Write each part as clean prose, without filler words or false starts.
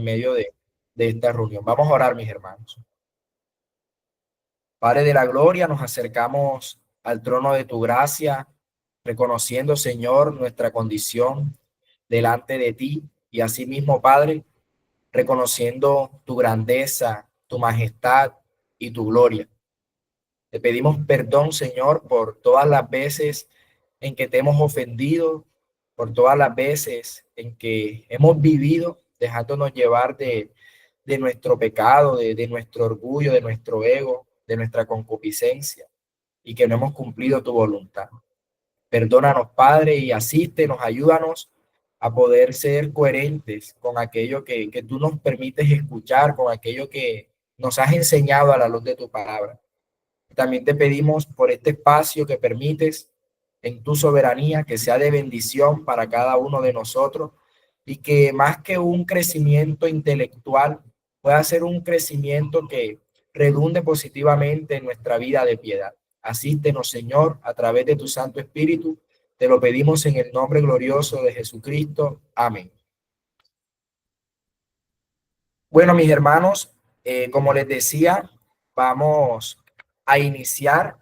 medio de esta reunión. Vamos a orar, mis hermanos. Padre de la gloria, nos acercamos al trono de tu gracia, reconociendo, Señor, nuestra condición delante de ti y asimismo, Padre, reconociendo tu grandeza, tu majestad y tu gloria. Te pedimos perdón, Señor, por todas las veces en que te hemos ofendido, por todas las veces en que hemos vivido dejándonos llevar de nuestro pecado, de nuestro orgullo, de nuestro ego, de nuestra concupiscencia y que no hemos cumplido tu voluntad. Perdónanos, Padre, y asístenos, ayúdanos a poder ser coherentes con aquello que tú nos permites escuchar, con aquello que nos has enseñado a la luz de tu palabra. También te pedimos por este espacio que permites en tu soberanía, que sea de bendición para cada uno de nosotros y que más que un crecimiento intelectual, pueda ser un crecimiento que redunde positivamente en nuestra vida de piedad. Asístenos, Señor, a través de tu Santo Espíritu. Te lo pedimos en el nombre glorioso de Jesucristo. Amén. Bueno, mis hermanos, como les decía, vamos a iniciar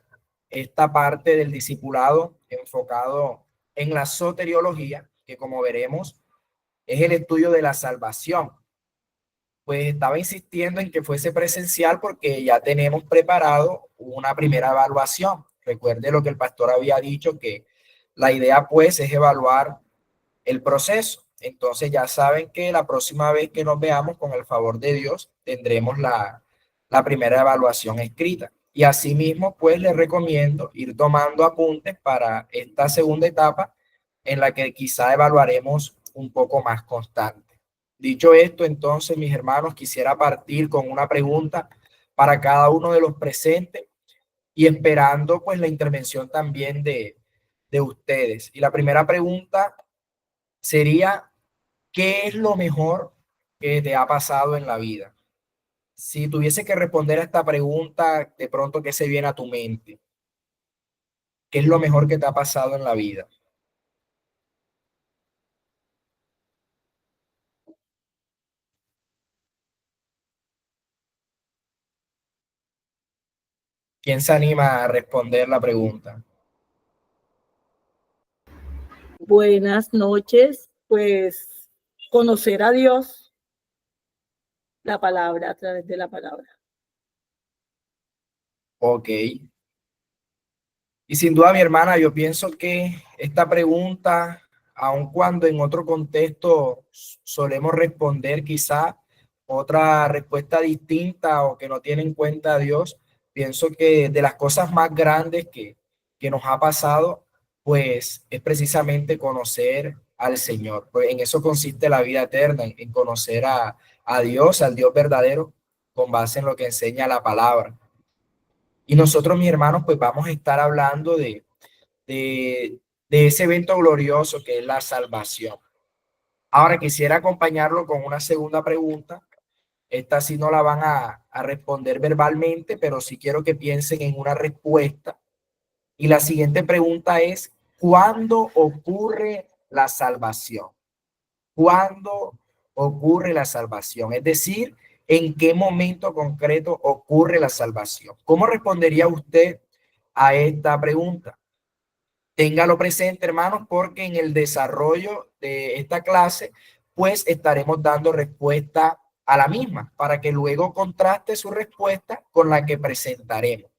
esta parte del discipulado enfocado en la soteriología, que como veremos es el estudio de la salvación. Pues estaba insistiendo en que fuese presencial porque ya tenemos preparado una primera evaluación. Recuerde lo que el pastor había dicho, que la idea pues es evaluar el proceso. Entonces ya saben que la próxima vez que nos veamos, con el favor de Dios, tendremos la primera evaluación escrita. Y asimismo, pues les recomiendo ir tomando apuntes para esta segunda etapa en la que quizá evaluaremos un poco más constante. Dicho esto, entonces, mis hermanos, quisiera partir con una pregunta para cada uno de los presentes y esperando pues la intervención también de ustedes. Y la primera pregunta sería, ¿qué es lo mejor que te ha pasado en la vida? Si tuviese que responder a esta pregunta, de pronto, ¿qué se viene a tu mente? ¿Qué es lo mejor que te ha pasado en la vida? ¿Quién se anima a responder la pregunta? Buenas noches, pues conocer a Dios, la palabra, a través de la palabra. Ok. Y sin duda, mi hermana, yo pienso que esta pregunta, aun cuando en otro contexto solemos responder quizá otra respuesta distinta o que no tiene en cuenta a Dios, pienso que de las cosas más grandes que nos ha pasado, pues es precisamente conocer al Señor. Pues en eso consiste la vida eterna, en conocer a Dios, al Dios verdadero, con base en lo que enseña la palabra. Y nosotros, mis hermanos, pues vamos a estar hablando de, de ese evento glorioso que es la salvación. Ahora quisiera acompañarlo con una segunda pregunta. Esta sí no la van a responder verbalmente, pero sí quiero que piensen en una respuesta. Y la siguiente pregunta es, ¿cuándo ocurre la salvación? ¿Cuándo ocurre la salvación? Es decir, ¿en qué momento concreto ocurre la salvación? ¿Cómo respondería usted a esta pregunta? Téngalo presente, hermanos, porque en el desarrollo de esta clase, pues estaremos dando respuesta a la misma para que luego contraste su respuesta con la que presentaremos.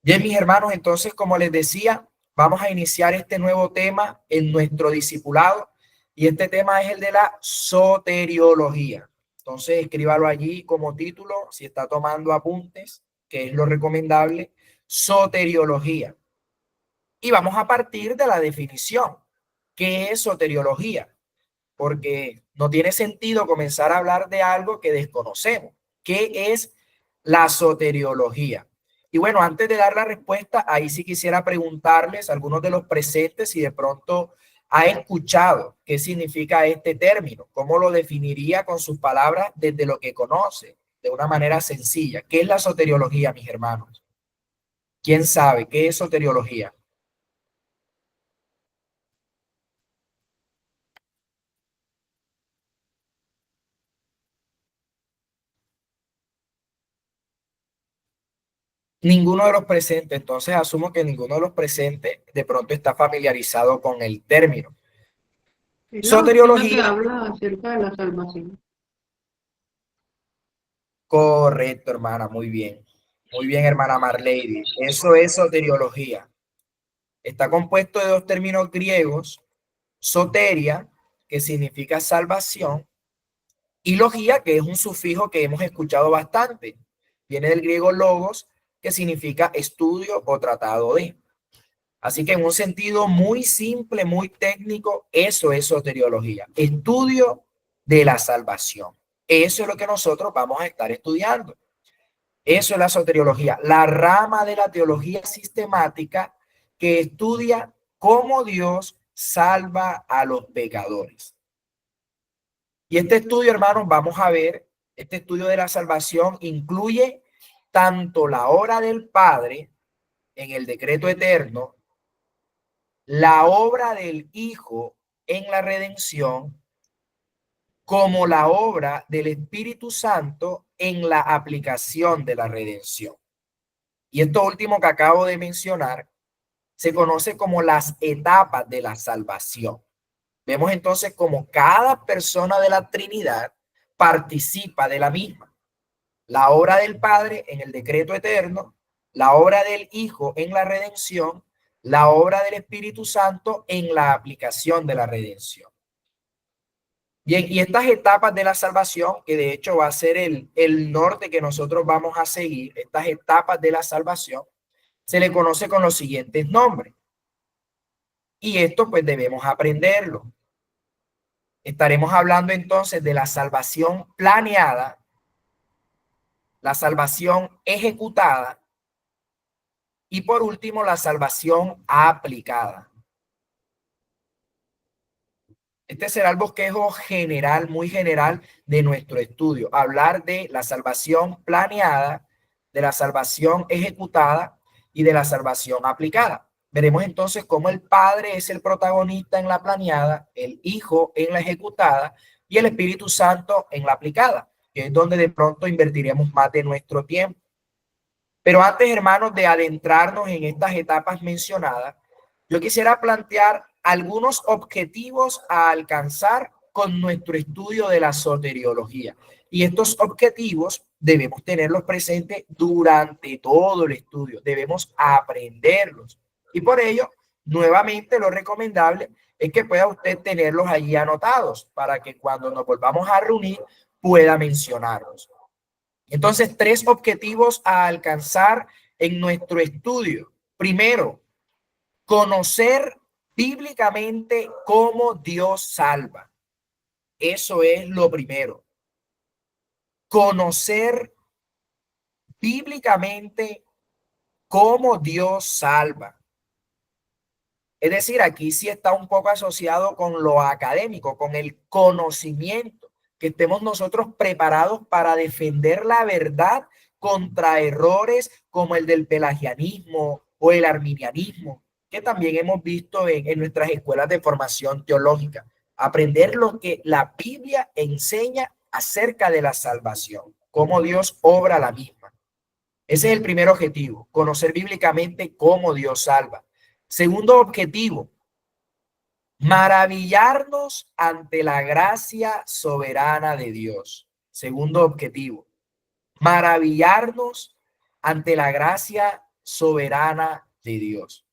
Bien, mis hermanos, entonces, como les decía, vamos a iniciar este nuevo tema en nuestro discipulado y este tema es el de la soteriología. Entonces, escríbalo allí como título, si está tomando apuntes, que es lo recomendable, soteriología. Y vamos a partir de la definición. ¿Qué es soteriología? Porque no tiene sentido comenzar a hablar de algo que desconocemos. ¿Qué es la soteriología? Y bueno, antes de dar la respuesta, ahí sí quisiera preguntarles a algunos de los presentes si de pronto ha escuchado qué significa este término, cómo lo definiría con sus palabras desde lo que conoce, de una manera sencilla. ¿Qué es la soteriología, mis hermanos? ¿Quién sabe qué es soteriología? Ninguno de los presentes, entonces asumo que ninguno de los presentes de pronto está familiarizado con el término. Es la doctrina que Soteriología, habla acerca de la salvación. correcto, hermana, muy bien. Muy bien, hermana Marlady. Eso es soteriología. Está compuesto de dos términos griegos, soteria, que significa salvación, y logía, que es un sufijo que hemos escuchado bastante. Viene del griego logos, que significa estudio o tratado de. Así que en un sentido muy simple, muy técnico, eso es soteriología, estudio de la salvación. Eso es lo que nosotros vamos a estar estudiando. Eso es la soteriología, la rama de la teología sistemática que estudia cómo Dios salva a los pecadores. Y este estudio, hermanos, vamos a ver, este estudio de la salvación incluye tanto la obra del Padre en el decreto eterno, la obra del Hijo en la redención, como la obra del Espíritu Santo en la aplicación de la redención. Y esto último que acabo de mencionar se conoce como las etapas de la salvación. Vemos entonces como cada persona de la Trinidad participa de la misma. La obra del Padre en el decreto eterno, la obra del Hijo en la redención, la obra del Espíritu Santo en la aplicación de la redención. Bien, y estas etapas de la salvación, que de hecho va a ser el norte que nosotros vamos a seguir, estas etapas de la salvación, se le conoce con los siguientes nombres. Y esto pues debemos aprenderlo. Estaremos hablando entonces de la salvación planeada, la salvación ejecutada y por último la salvación aplicada. Este será el bosquejo general, muy general de nuestro estudio. Hablar de la salvación planeada, de la salvación ejecutada y de la salvación aplicada. Veremos entonces cómo el Padre es el protagonista en la planeada, el Hijo en la ejecutada y el Espíritu Santo en la aplicada, que es donde de pronto invertiremos más de nuestro tiempo. Pero antes, hermanos, de adentrarnos en estas etapas mencionadas, yo quisiera plantear algunos objetivos a alcanzar con nuestro estudio de la soteriología. Y estos objetivos debemos tenerlos presentes durante todo el estudio, debemos aprenderlos. Y por ello, nuevamente lo recomendable es que pueda usted tenerlos allí anotados para que cuando nos volvamos a reunir pueda mencionarlos. Entonces, tres objetivos a alcanzar en nuestro estudio. Primero, conocer bíblicamente cómo Dios salva. Eso es lo primero. Conocer bíblicamente cómo Dios salva. Es decir, aquí sí está un poco asociado con lo académico, con el conocimiento, que estemos nosotros preparados para defender la verdad contra errores como el del pelagianismo o el arminianismo, que también hemos visto en nuestras escuelas de formación teológica. Aprender lo que la Biblia enseña acerca de la salvación, cómo Dios obra la misma. Ese es el primer objetivo, conocer bíblicamente cómo Dios salva. Segundo objetivo, maravillarnos ante la gracia soberana de Dios. Segundo objetivo, maravillarnos ante la gracia soberana de Dios.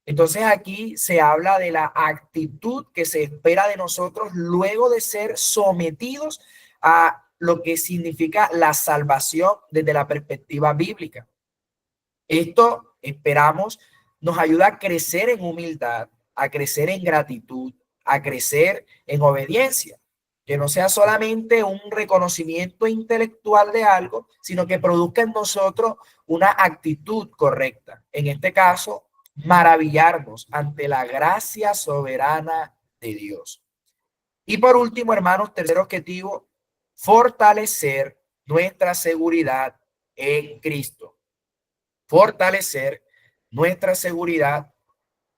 Entonces aquí se habla de la actitud que se espera de nosotros luego de ser sometidos a lo que significa la salvación desde la perspectiva bíblica. Esto esperamos nos ayuda a crecer en humildad, a crecer en gratitud, a crecer en obediencia. Que no sea solamente un reconocimiento intelectual de algo, sino que produzca en nosotros una actitud correcta. En este caso, maravillarnos ante la gracia soberana de Dios. Y por último, hermanos, tercer objetivo, fortalecer nuestra seguridad en Cristo. Fortalecer nuestra seguridad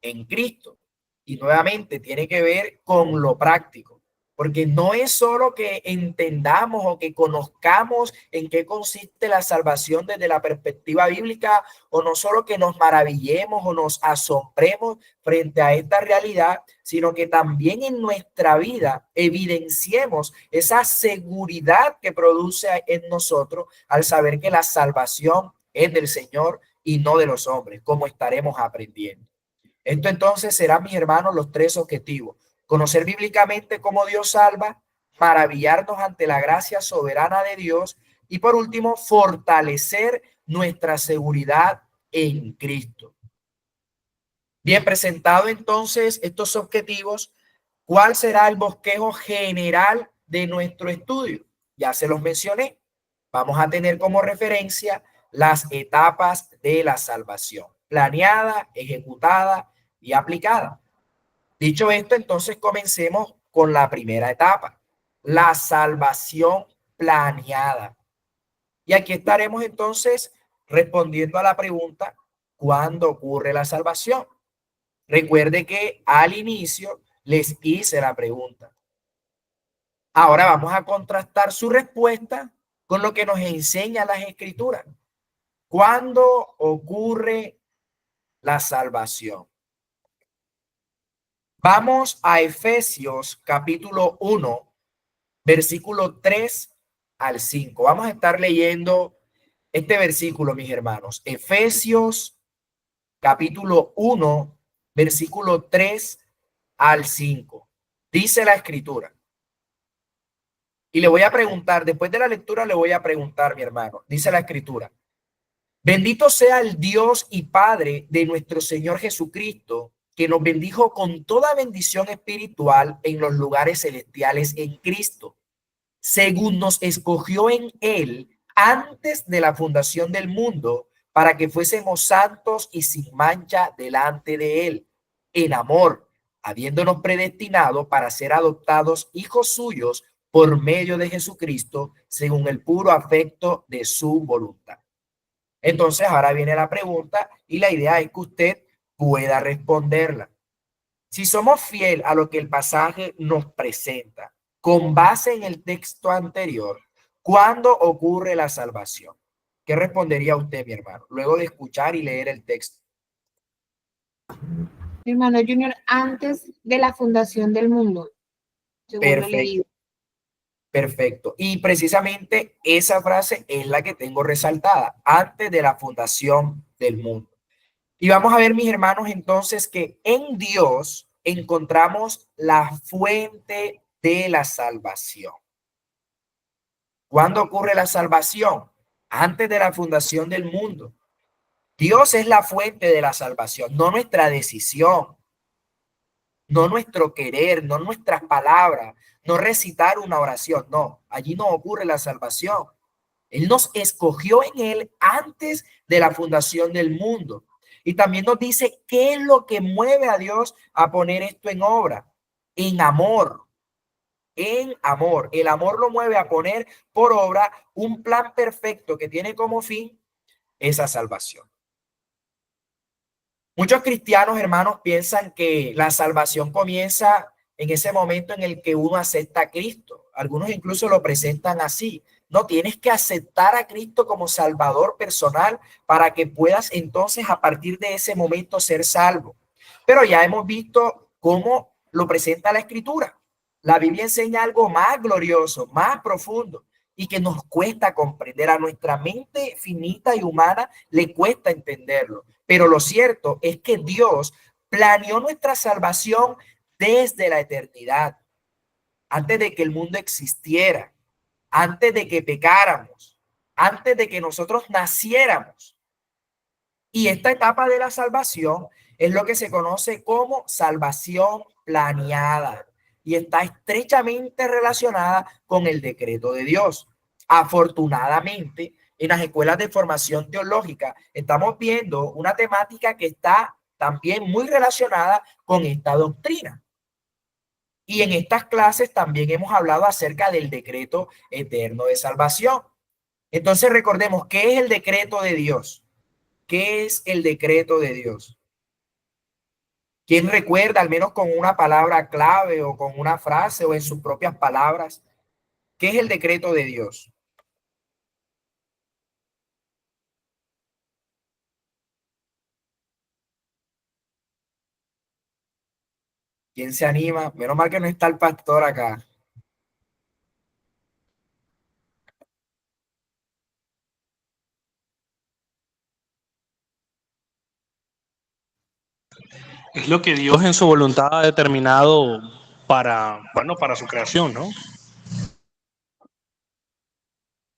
en Cristo. Y nuevamente tiene que ver con lo práctico, porque no es solo que entendamos o que conozcamos en qué consiste la salvación desde la perspectiva bíblica, o no solo que nos maravillemos o nos asombremos frente a esta realidad, sino que también en nuestra vida evidenciemos esa seguridad que produce en nosotros al saber que la salvación es del Señor y no de los hombres, como estaremos aprendiendo. Esto entonces será, mis hermanos, los tres objetivos: conocer bíblicamente cómo Dios salva, maravillarnos ante la gracia soberana de Dios y, por último, fortalecer nuestra seguridad en Cristo. Bien, presentado entonces estos objetivos, ¿cuál será el bosquejo general de nuestro estudio? Ya se los mencioné. Vamos a tener como referencia las etapas de la salvación: planeada, ejecutada y aplicada. Dicho esto, entonces comencemos con la primera etapa, la salvación planeada. Y aquí estaremos entonces respondiendo a la pregunta: ¿cuándo ocurre la salvación? Recuerde que al inicio les hice la pregunta. Ahora vamos a contrastar su respuesta con lo que nos enseñan las Escrituras. ¿Cuándo ocurre la salvación? Vamos a Efesios capítulo 1, versículo 3 al 5. Vamos a estar leyendo este versículo, mis hermanos. Efesios capítulo 1, versículo 3 al 5. Dice la Escritura. Y le voy a preguntar, después de la lectura le voy a preguntar, mi hermano. Dice la Escritura: bendito sea el Dios y Padre de nuestro Señor Jesucristo, que nos bendijo con toda bendición espiritual en los lugares celestiales en Cristo, según nos escogió en Él antes de la fundación del mundo, para que fuésemos santos y sin mancha delante de Él, en amor, habiéndonos predestinado para ser adoptados hijos suyos por medio de Jesucristo, según el puro afecto de su voluntad. Entonces, ahora viene la pregunta y la idea es que usted pueda responderla. Si somos fiel a lo que el pasaje nos presenta, con base en el texto anterior, ¿cuándo ocurre la salvación? ¿Qué respondería usted, mi hermano, luego de escuchar y leer el texto? Hermano Junior, antes de la fundación del mundo, según lo Perfecto. leído. Perfecto. Y precisamente esa frase es la que tengo resaltada: antes de la fundación del mundo. Y vamos a ver, mis hermanos, entonces que en Dios encontramos la fuente de la salvación. ¿Cuándo ocurre la salvación? Antes de la fundación del mundo. Dios es la fuente de la salvación, no nuestra decisión, no nuestro querer, no nuestras palabras, no recitar una oración. No, allí no ocurre la salvación. Él nos escogió en Él antes de la fundación del mundo. Y también nos dice qué es lo que mueve a Dios a poner esto en obra: en amor. En amor. El amor lo mueve a poner por obra un plan perfecto que tiene como fin esa salvación. Muchos cristianos, hermanos, piensan que la salvación comienza en ese momento en el que uno acepta a Cristo. Algunos incluso lo presentan así: no, tienes que aceptar a Cristo como Salvador personal para que puedas entonces a partir de ese momento ser salvo. Pero ya hemos visto cómo lo presenta la Escritura. La Biblia enseña algo más glorioso, más profundo, y que nos cuesta comprender. A nuestra mente finita y humana le cuesta entenderlo. Pero lo cierto es que Dios planeó nuestra salvación desde la eternidad, antes de que el mundo existiera, antes de que pecáramos, antes de que nosotros naciéramos. Y esta etapa de la salvación es lo que se conoce como salvación planeada y está estrechamente relacionada con el decreto de Dios. Afortunadamente, en las escuelas de formación teológica estamos viendo una temática que está también muy relacionada con esta doctrina. Y en estas clases también hemos hablado acerca del decreto eterno de salvación. Entonces recordemos, ¿qué es el decreto de Dios? ¿Qué es el decreto de Dios? ¿Quién recuerda, al menos con una palabra clave o con una frase o en sus propias palabras, qué es el decreto de Dios? ¿Quién se anima? Menos mal que no está el pastor acá. Es lo que Dios en su voluntad ha determinado para, bueno, para su creación, ¿no?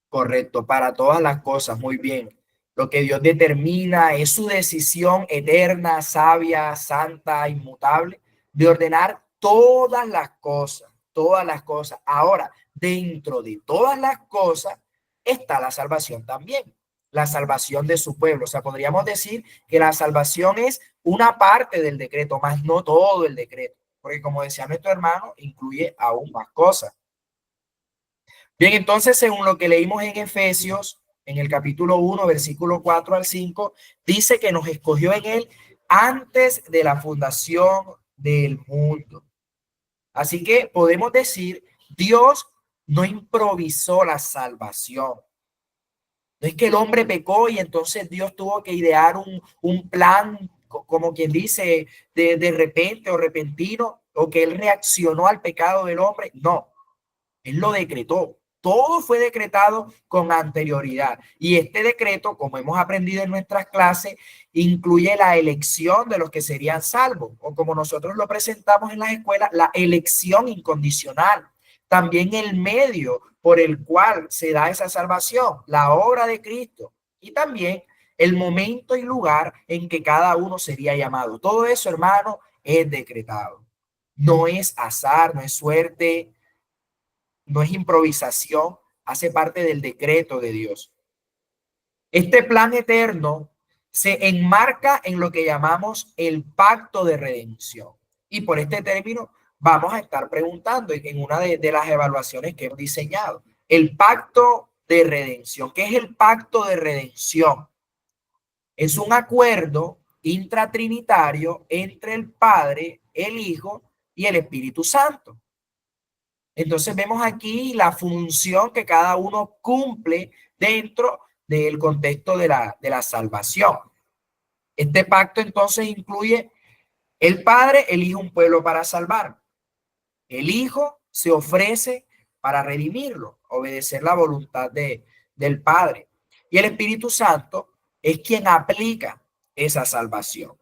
Correcto, para todas las cosas, muy bien. Lo que Dios determina es su decisión eterna, sabia, santa, inmutable, de ordenar todas las cosas, todas las cosas. Ahora, dentro de todas las cosas está la salvación también, la salvación de su pueblo. O sea, podríamos decir que la salvación es una parte del decreto, más no todo el decreto, porque como decía nuestro hermano, incluye aún más cosas. Bien, entonces, según lo que leímos en Efesios, en el capítulo 1, versículo 4 al 5, dice que nos escogió en él antes de la fundación del mundo. Así que podemos decir, Dios no improvisó la salvación. No es que el hombre pecó y entonces Dios tuvo que idear un plan, como quien dice, de repente o repentino, o que él reaccionó al pecado del hombre. No, él lo decretó. Todo fue decretado con anterioridad. Y este decreto, como hemos aprendido en nuestras clases, incluye la elección de los que serían salvos, o como nosotros lo presentamos en las escuelas, la elección incondicional. También el medio por el cual se da esa salvación, la obra de Cristo. Y también el momento y lugar en que cada uno sería llamado. Todo eso, hermano, es decretado. No es azar, no es suerte, no es improvisación, hace parte del decreto de Dios. Este plan eterno se enmarca en lo que llamamos el pacto de redención. Y por este término vamos a estar preguntando en una de las evaluaciones que hemos diseñado. El pacto de redención. ¿Qué es el pacto de redención? Es un acuerdo intratrinitario entre el Padre, el Hijo y el Espíritu Santo. Entonces vemos aquí la función que cada uno cumple dentro del contexto de la salvación. Este pacto entonces incluye el Padre elige un pueblo para salvar. El Hijo se ofrece para redimirlo, obedecer la voluntad del Padre. Y el Espíritu Santo es quien aplica esa salvación.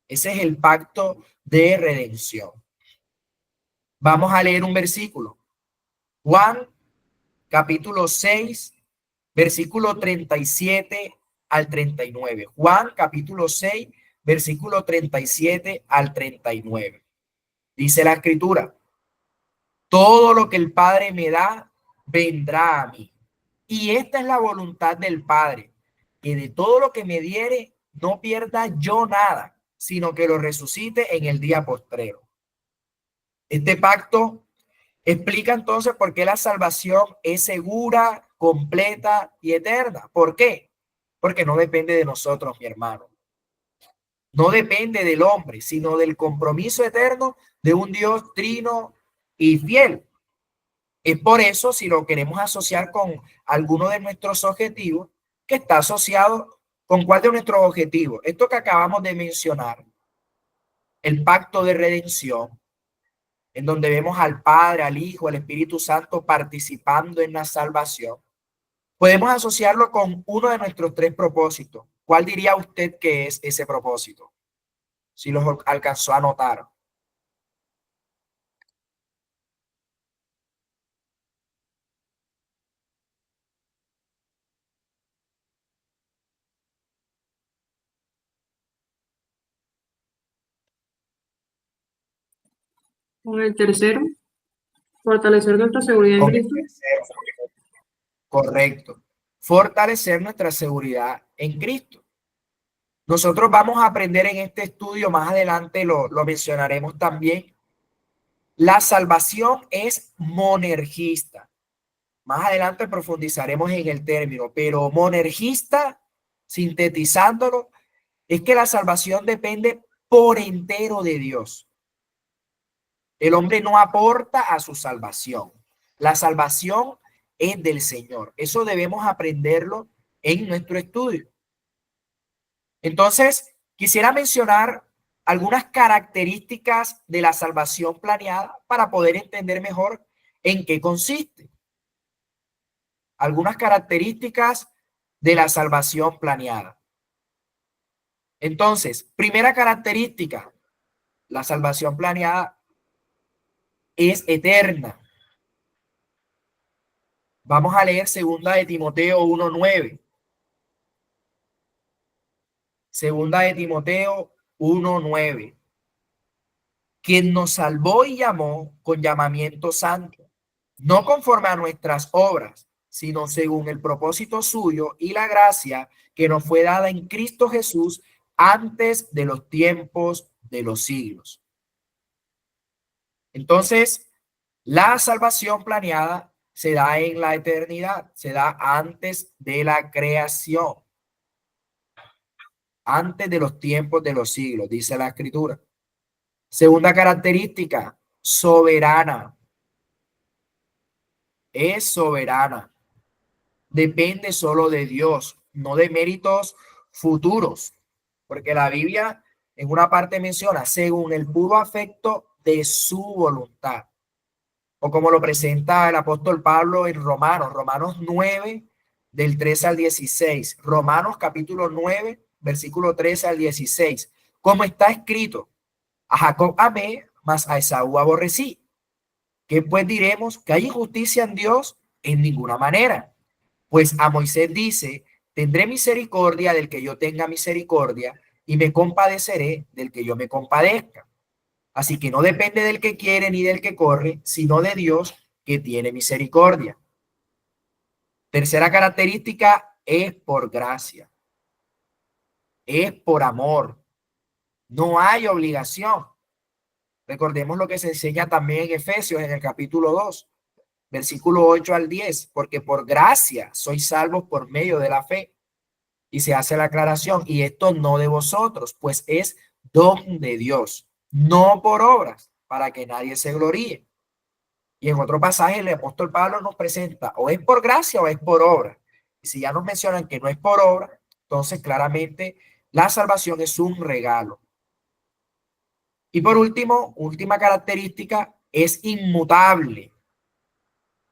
Ese es el pacto de redención. Vamos a leer un versículo. Juan capítulo 6, versículo 37 al 39. Juan capítulo 6, versículo 37 al 39. Dice la escritura: todo lo que el Padre me da, vendrá a mí. Y esta es la voluntad del Padre, que de todo lo que me diere, no pierda yo nada, sino que lo resucite en el día postrero. Este pacto explica entonces por qué la salvación es segura, completa y eterna. ¿Por qué? Porque no depende de nosotros, mi hermano. No depende del hombre, sino del compromiso eterno de un Dios trino y fiel. Es por eso, si lo queremos asociar con alguno de nuestros objetivos, que está asociado con cuál de nuestros objetivos. Esto que acabamos de mencionar, el pacto de redención, en donde vemos al Padre, al Hijo, al Espíritu Santo participando en la salvación, podemos asociarlo con uno de nuestros tres propósitos. ¿Cuál diría usted que es ese propósito? Si los alcanzó a notar. Con el tercero, fortalecer nuestra seguridad en Con el Cristo. tercero. Correcto. Fortalecer nuestra seguridad en Cristo. Nosotros vamos a aprender en este estudio, más adelante lo mencionaremos también. La salvación es monergista. Más adelante profundizaremos en el término, pero monergista, sintetizándolo, es que la salvación depende por entero de Dios. El hombre no aporta a su salvación. La salvación es del Señor. Eso debemos aprenderlo en nuestro estudio. Entonces, quisiera mencionar algunas características de la salvación planeada para poder entender mejor en qué consiste. Algunas características de la salvación planeada. Entonces, primera característica, la salvación planeada es eterna. Vamos a leer 2 de Timoteo 1:9. 2 de Timoteo 1:9. Quien nos salvó y llamó con llamamiento santo, no conforme a nuestras obras, sino según el propósito suyo y la gracia que nos fue dada en Cristo Jesús antes de los tiempos de los siglos. Entonces, la salvación planeada se da en la eternidad, se da antes de la creación, antes de los tiempos de los siglos, dice la Escritura. Segunda característica, soberana. Es soberana. Depende solo de Dios, no de méritos futuros, porque la Biblia en una parte menciona según el puro afecto de su voluntad, o como lo presenta el apóstol Pablo en Romanos 9, del 13 al 16, Romanos capítulo 9, versículo 13 al 16, como está escrito, a Jacob amé, mas a Esaú aborrecí. ¿Qué pues diremos? ¿Que hay injusticia en Dios? En ninguna manera. Pues a Moisés dice, tendré misericordia del que yo tenga misericordia y me compadeceré del que yo me compadezca. Así que no depende del que quiere ni del que corre, sino de Dios que tiene misericordia. Tercera característica, es por gracia. Es por amor. No hay obligación. Recordemos lo que se enseña también en Efesios en el capítulo 2, versículo 8 al 10, porque por gracia sois salvos por medio de la fe. Y se hace la aclaración, y esto no de vosotros, pues es don de Dios, no por obras, para que nadie se gloríe. Y en otro pasaje el apóstol Pablo nos presenta, o es por gracia o es por obra. Y si ya nos mencionan que no es por obra, entonces claramente la salvación es un regalo. Y por último, última característica, es inmutable.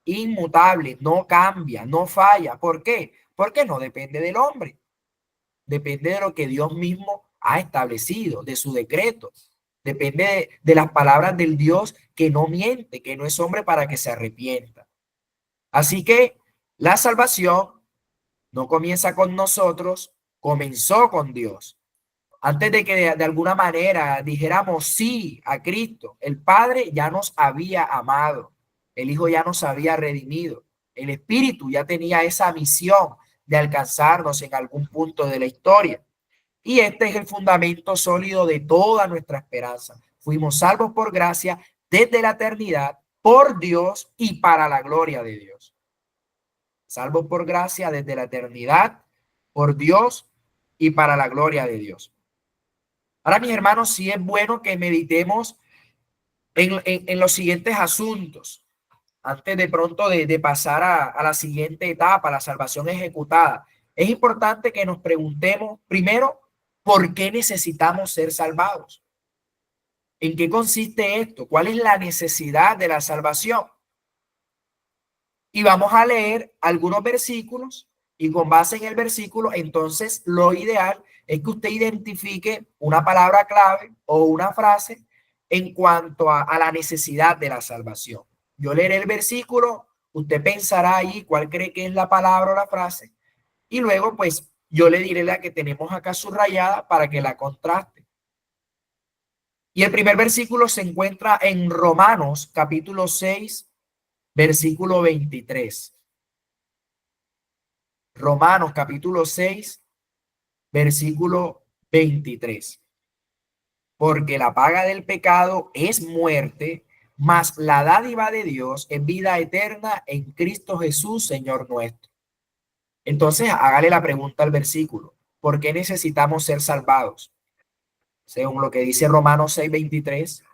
Inmutable, no cambia, no falla. ¿Por qué? Porque no depende del hombre. Depende de lo que Dios mismo ha establecido, de su decreto. Depende de las palabras del Dios que no miente, que no es hombre para que se arrepienta. Así que la salvación no comienza con nosotros, comenzó con Dios. Antes de que de alguna manera dijéramos sí a Cristo, el Padre ya nos había amado, el Hijo ya nos había redimido, el Espíritu ya tenía esa misión de alcanzarnos en algún punto de la historia. Y este es el fundamento sólido de toda nuestra esperanza. Fuimos salvos por gracia desde la eternidad, por Dios y para la gloria de Dios. Salvos por gracia desde la eternidad, por Dios y para la gloria de Dios. Ahora, mis hermanos, sí es bueno que meditemos en los siguientes asuntos antes de pronto de pasar a la siguiente etapa, la salvación ejecutada. Es importante que nos preguntemos primero, ¿por qué necesitamos ser salvados? ¿En qué consiste esto? ¿Cuál es la necesidad de la salvación? Y vamos a leer algunos versículos y con base en el versículo, entonces lo ideal es que usted identifique una palabra clave o una frase en cuanto a la necesidad de la salvación. Yo leeré el versículo, usted pensará ahí cuál cree que es la palabra o la frase y luego pues yo le diré la que tenemos acá subrayada para que la contraste. Y el primer versículo se encuentra en Romanos capítulo 6, versículo 23. Romanos capítulo 6, versículo 23. Porque la paga del pecado es muerte, mas la dádiva de Dios es vida eterna en Cristo Jesús, Señor nuestro. Entonces, hágale la pregunta al versículo. ¿Por qué necesitamos ser salvados? según lo que dice Romanos 6:23,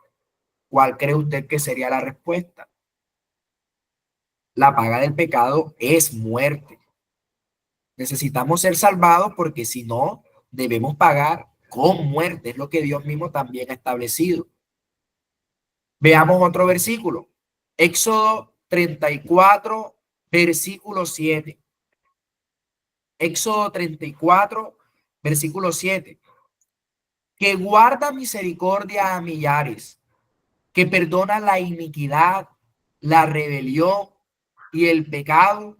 ¿cuál cree usted que sería la respuesta? La paga del pecado es muerte. Necesitamos ser salvados porque si no, debemos pagar con muerte. Es lo que Dios mismo también ha establecido. Veamos otro versículo. Éxodo 34, versículo 7. Éxodo 34, versículo 7. Que guarda misericordia a millares, que perdona la iniquidad, la rebelión y el pecado,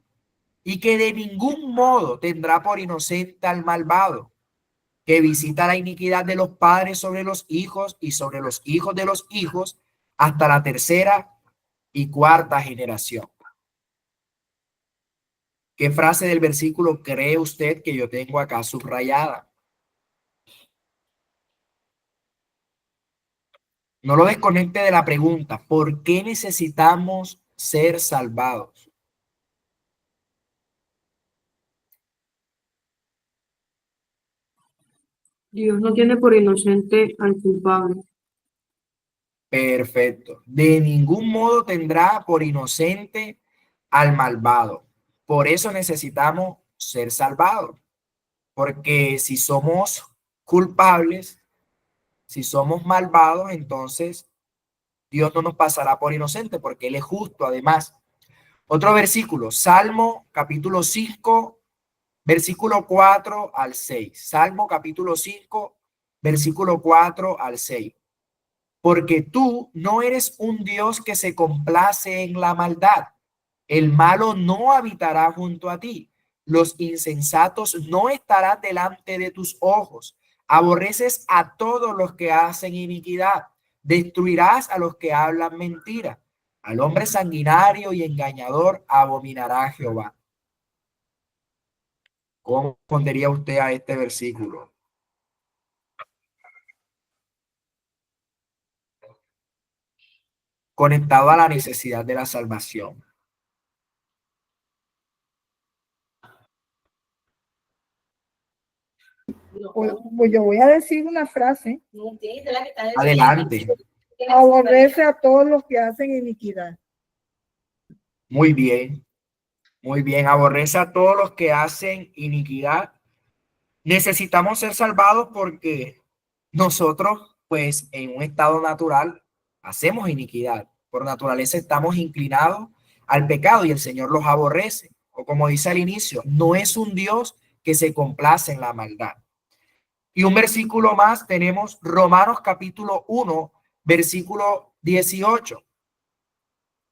y que de ningún modo tendrá por inocente al malvado, que visita la iniquidad de los padres sobre los hijos y sobre los hijos de los hijos hasta la tercera y cuarta generación. ¿Qué frase del versículo cree usted que yo tengo acá subrayada? No lo desconecte de la pregunta, ¿por qué necesitamos ser salvados? Dios no tiene por inocente al culpable. Perfecto. De ningún modo tendrá por inocente al malvado. Por eso necesitamos ser salvados. Porque si somos culpables, si somos malvados, entonces Dios no nos pasará por inocente porque Él es justo además. Otro versículo, Salmo capítulo 5, versículo 4 al 6. Salmo capítulo 5, versículo 4 al 6. Porque tú no eres un Dios que se complace en la maldad. El malo no habitará junto a ti. Los insensatos no estarán delante de tus ojos. Aborreces a todos los que hacen iniquidad. Destruirás a los que hablan mentira. Al hombre sanguinario y engañador abominará Jehová. ¿Cómo respondería usted a este versículo? Conectado a la necesidad de la salvación. Pues yo voy a decir una frase. Adelante. Aborrece a todos los que hacen iniquidad. Muy bien. Muy bien. Aborrece a todos los que hacen iniquidad. Necesitamos ser salvados porque nosotros, pues, en un estado natural, hacemos iniquidad. Por naturaleza estamos inclinados al pecado y el Señor los aborrece. O como dice al inicio, no es un Dios que se complace en la maldad. Y un versículo más tenemos Romanos capítulo 1, versículo 18.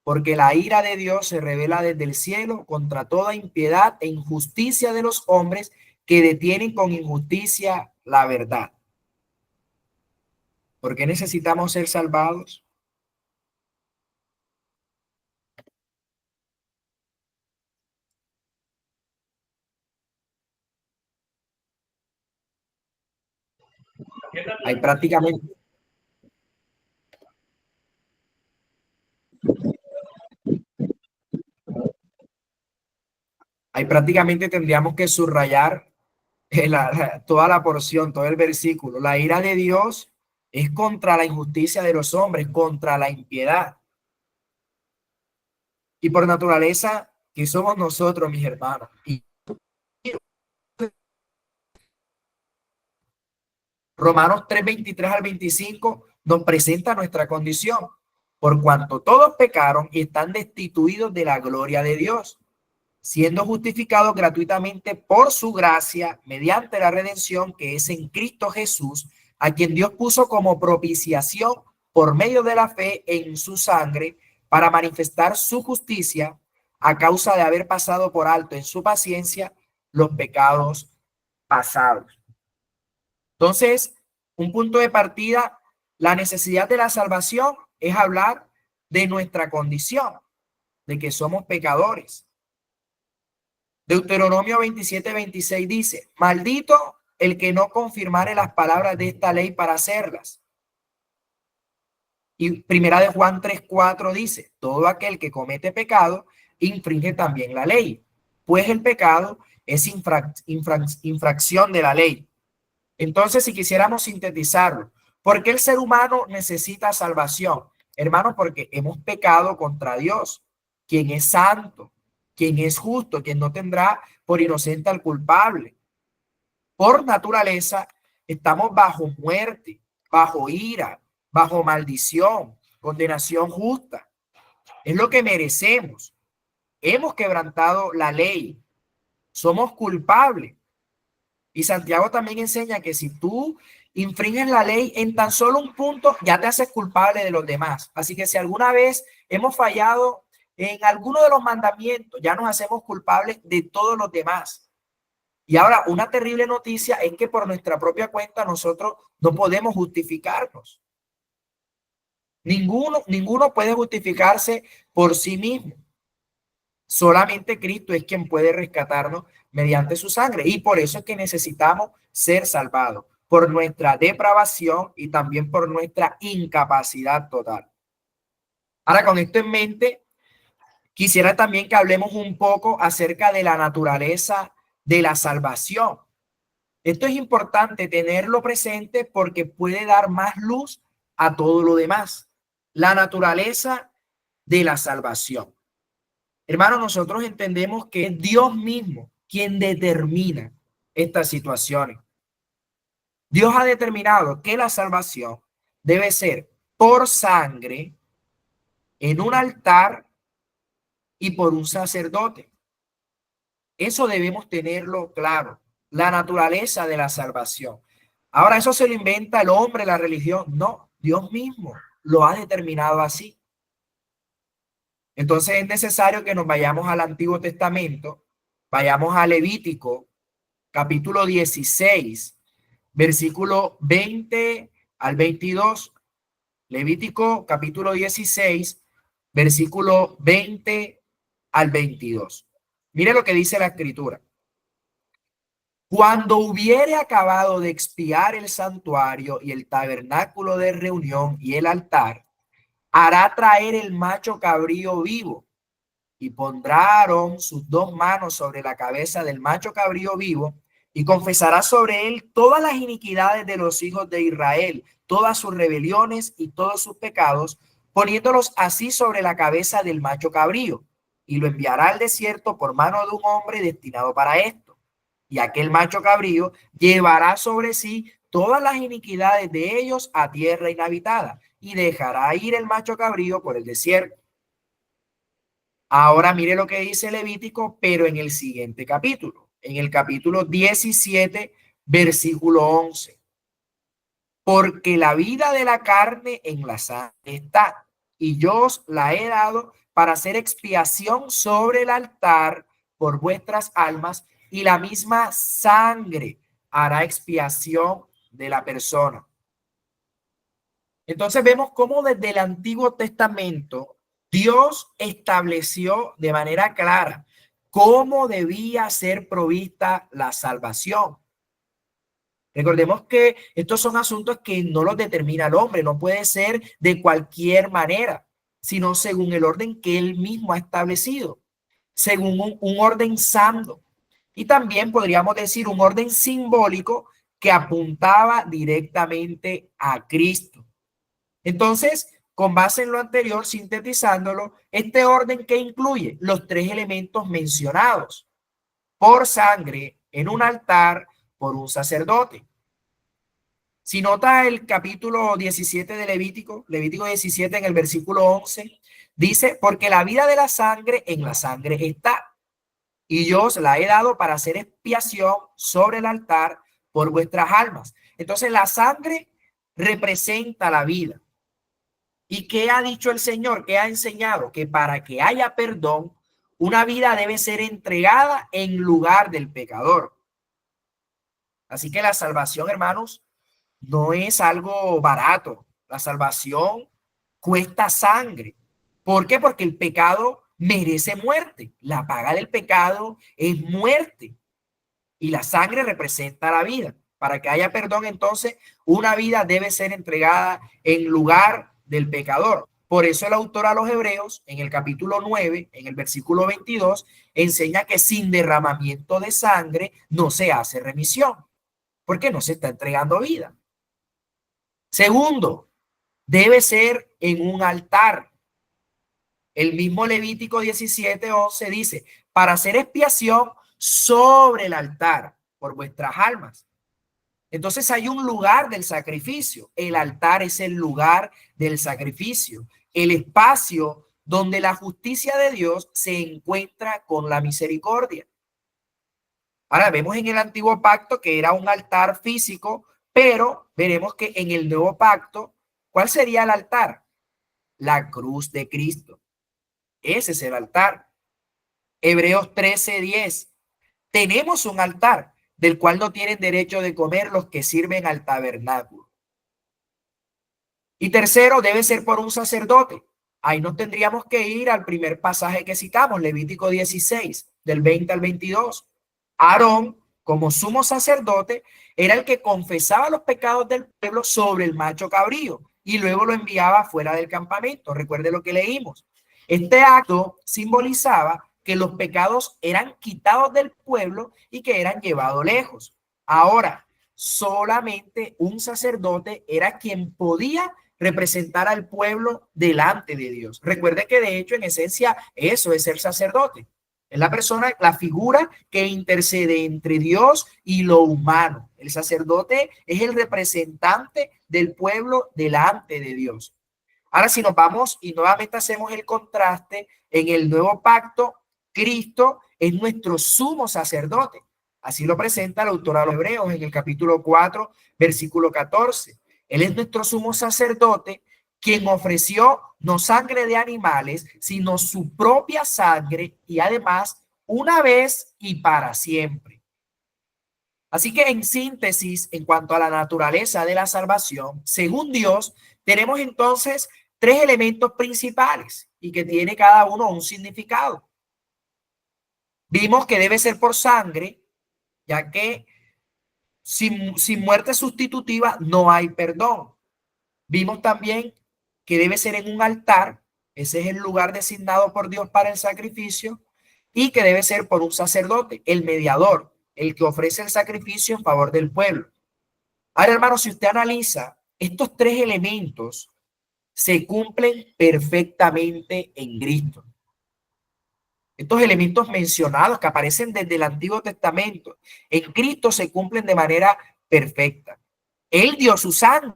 Porque la ira de Dios se revela desde el cielo contra toda impiedad e injusticia de los hombres que detienen con injusticia la verdad. ¿Por qué necesitamos ser salvados? Hay prácticamente tendríamos que subrayar toda la porción, todo el versículo. La ira de Dios es contra la injusticia de los hombres, contra la impiedad. Y por naturaleza, que somos nosotros, mis hermanos. Y Romanos 3, 23 al 25 nos presenta nuestra condición. Por cuanto todos pecaron y están destituidos de la gloria de Dios, siendo justificados gratuitamente por su gracia mediante la redención que es en Cristo Jesús, a quien Dios puso como propiciación por medio de la fe en su sangre para manifestar su justicia a causa de haber pasado por alto en su paciencia los pecados pasados. Entonces, un punto de partida, la necesidad de la salvación es hablar de nuestra condición, de que somos pecadores. Deuteronomio 27, 26 dice, maldito el que no confirmare las palabras de esta ley para hacerlas. Y primera de Juan 3, 4 dice, todo aquel que comete pecado infringe también la ley, pues el pecado es infracción de la ley. Entonces, si quisiéramos sintetizarlo, ¿por qué el ser humano necesita salvación? Hermanos, porque hemos pecado contra Dios, quien es santo, quien es justo, quien no tendrá por inocente al culpable. Por naturaleza, estamos bajo muerte, bajo ira, bajo maldición, condenación justa. Es lo que merecemos. Hemos quebrantado la ley. Somos culpables. Y Santiago también enseña que si tú infringes la ley en tan solo un punto, ya te haces culpable de los demás. Así que si alguna vez hemos fallado en alguno de los mandamientos, ya nos hacemos culpables de todos los demás. Y ahora, una terrible noticia es que por nuestra propia cuenta nosotros no podemos justificarnos. Ninguno puede justificarse por sí mismo. Solamente Cristo es quien puede rescatarnos mediante su sangre. Y por eso es que necesitamos ser salvados, por nuestra depravación y también por nuestra incapacidad total. Ahora, con esto en mente, quisiera también que hablemos un poco acerca de la naturaleza de la salvación. Esto es importante tenerlo presente porque puede dar más luz a todo lo demás. La naturaleza de la salvación. Hermanos, nosotros entendemos que es Dios mismo quien determina estas situaciones. Dios ha determinado que la salvación debe ser por sangre, en un altar y por un sacerdote. Eso debemos tenerlo claro, la naturaleza de la salvación. Ahora, ¿eso se lo inventa el hombre, la religión? No, Dios mismo lo ha determinado así. Entonces es necesario que nos vayamos al Antiguo Testamento, vayamos a Levítico, capítulo 16, versículo 20 al 22. Levítico, capítulo 16, versículo 20 al 22. Mire lo que dice la Escritura. Cuando hubiere acabado de expiar el santuario y el tabernáculo de reunión y el altar, hará traer el macho cabrío vivo y pondrá a Aarón sus dos manos sobre la cabeza del macho cabrío vivo y confesará sobre él todas las iniquidades de los hijos de Israel, todas sus rebeliones y todos sus pecados, poniéndolos así sobre la cabeza del macho cabrío, y lo enviará al desierto por mano de un hombre destinado para esto. Y aquel macho cabrío llevará sobre sí todas las iniquidades de ellos a tierra inhabitada, y dejará ir el macho cabrío por el desierto. Ahora mire lo que dice Levítico, pero en el siguiente capítulo, en el capítulo 17, versículo 11. Porque la vida de la carne en la sangre está, y yo os la he dado para hacer expiación sobre el altar por vuestras almas, y la misma sangre hará expiación de la persona. Entonces vemos cómo desde el Antiguo Testamento Dios estableció de manera clara cómo debía ser provista la salvación. Recordemos que estos son asuntos que no los determina el hombre, no puede ser de cualquier manera, sino según el orden que él mismo ha establecido, según un orden santo. Y también podríamos decir un orden simbólico que apuntaba directamente a Cristo. Entonces, con base en lo anterior, sintetizándolo, este orden que incluye los tres elementos mencionados: por sangre, en un altar, por un sacerdote. Si nota el capítulo 17 de Levítico, Levítico 17 en el versículo 11, dice, porque la vida de la sangre en la sangre está, y yo os la he dado para hacer expiación sobre el altar por vuestras almas. Entonces la sangre representa la vida. ¿Y qué ha dicho el Señor? ¿Qué ha enseñado? Que para que haya perdón, una vida debe ser entregada en lugar del pecador. Así que la salvación, hermanos, no es algo barato. La salvación cuesta sangre. ¿Por qué? Porque el pecado merece muerte. La paga del pecado es muerte. Y la sangre representa la vida. Para que haya perdón, entonces, una vida debe ser entregada en lugar del pecador. Por eso el autor a los Hebreos, en el capítulo 9, en el versículo 22, enseña que sin derramamiento de sangre no se hace remisión. porque no se está entregando vida. Segundo, debe ser en un altar. El mismo Levítico 17:11 dice, para hacer expiación sobre el altar por vuestras almas. Entonces hay un lugar del sacrificio. El altar es el lugar del sacrificio, el espacio donde la justicia de Dios se encuentra con la misericordia. Ahora vemos en el antiguo pacto que era un altar físico, pero veremos que en el nuevo pacto, ¿cuál sería el altar? La cruz de Cristo. Ese es el altar. Hebreos 13:10. Tenemos un altar del cual no tienen derecho de comer los que sirven al tabernáculo. Y tercero, debe ser por un sacerdote. Ahí nos tendríamos que ir al primer pasaje que citamos, Levítico 16, del 20 al 22. Aarón, como sumo sacerdote, era el que confesaba los pecados del pueblo sobre el macho cabrío y luego lo enviaba fuera del campamento. Recuerde lo que leímos. Este acto simbolizaba que los pecados eran quitados del pueblo y que eran llevados lejos. Ahora, solamente un sacerdote era quien podía representar al pueblo delante de Dios. Recuerde que de hecho, en esencia, eso es ser sacerdote. Es la persona, la figura que intercede entre Dios y lo humano. El sacerdote es el representante del pueblo delante de Dios. Ahora, si nos vamos y nuevamente hacemos el contraste, en el nuevo pacto, Cristo es nuestro sumo sacerdote. Así lo presenta el autor a los Hebreos en el capítulo 4, versículo 14. Él es nuestro sumo sacerdote, quien ofreció no sangre de animales, sino su propia sangre y además una vez y para siempre. Así que en síntesis, en cuanto a la naturaleza de la salvación, según Dios, tenemos entonces tres elementos principales y que tiene cada uno un significado. Vimos que debe ser por sangre, ya que sin muerte sustitutiva no hay perdón. Vimos también que debe ser en un altar, ese es el lugar designado por Dios para el sacrificio, y que debe ser por un sacerdote, el mediador, el que ofrece el sacrificio en favor del pueblo. Ahora, hermanos, si usted analiza, estos tres elementos se cumplen perfectamente en Cristo. Estos elementos mencionados que aparecen desde el Antiguo Testamento, en Cristo se cumplen de manera perfecta. Él dio su sangre.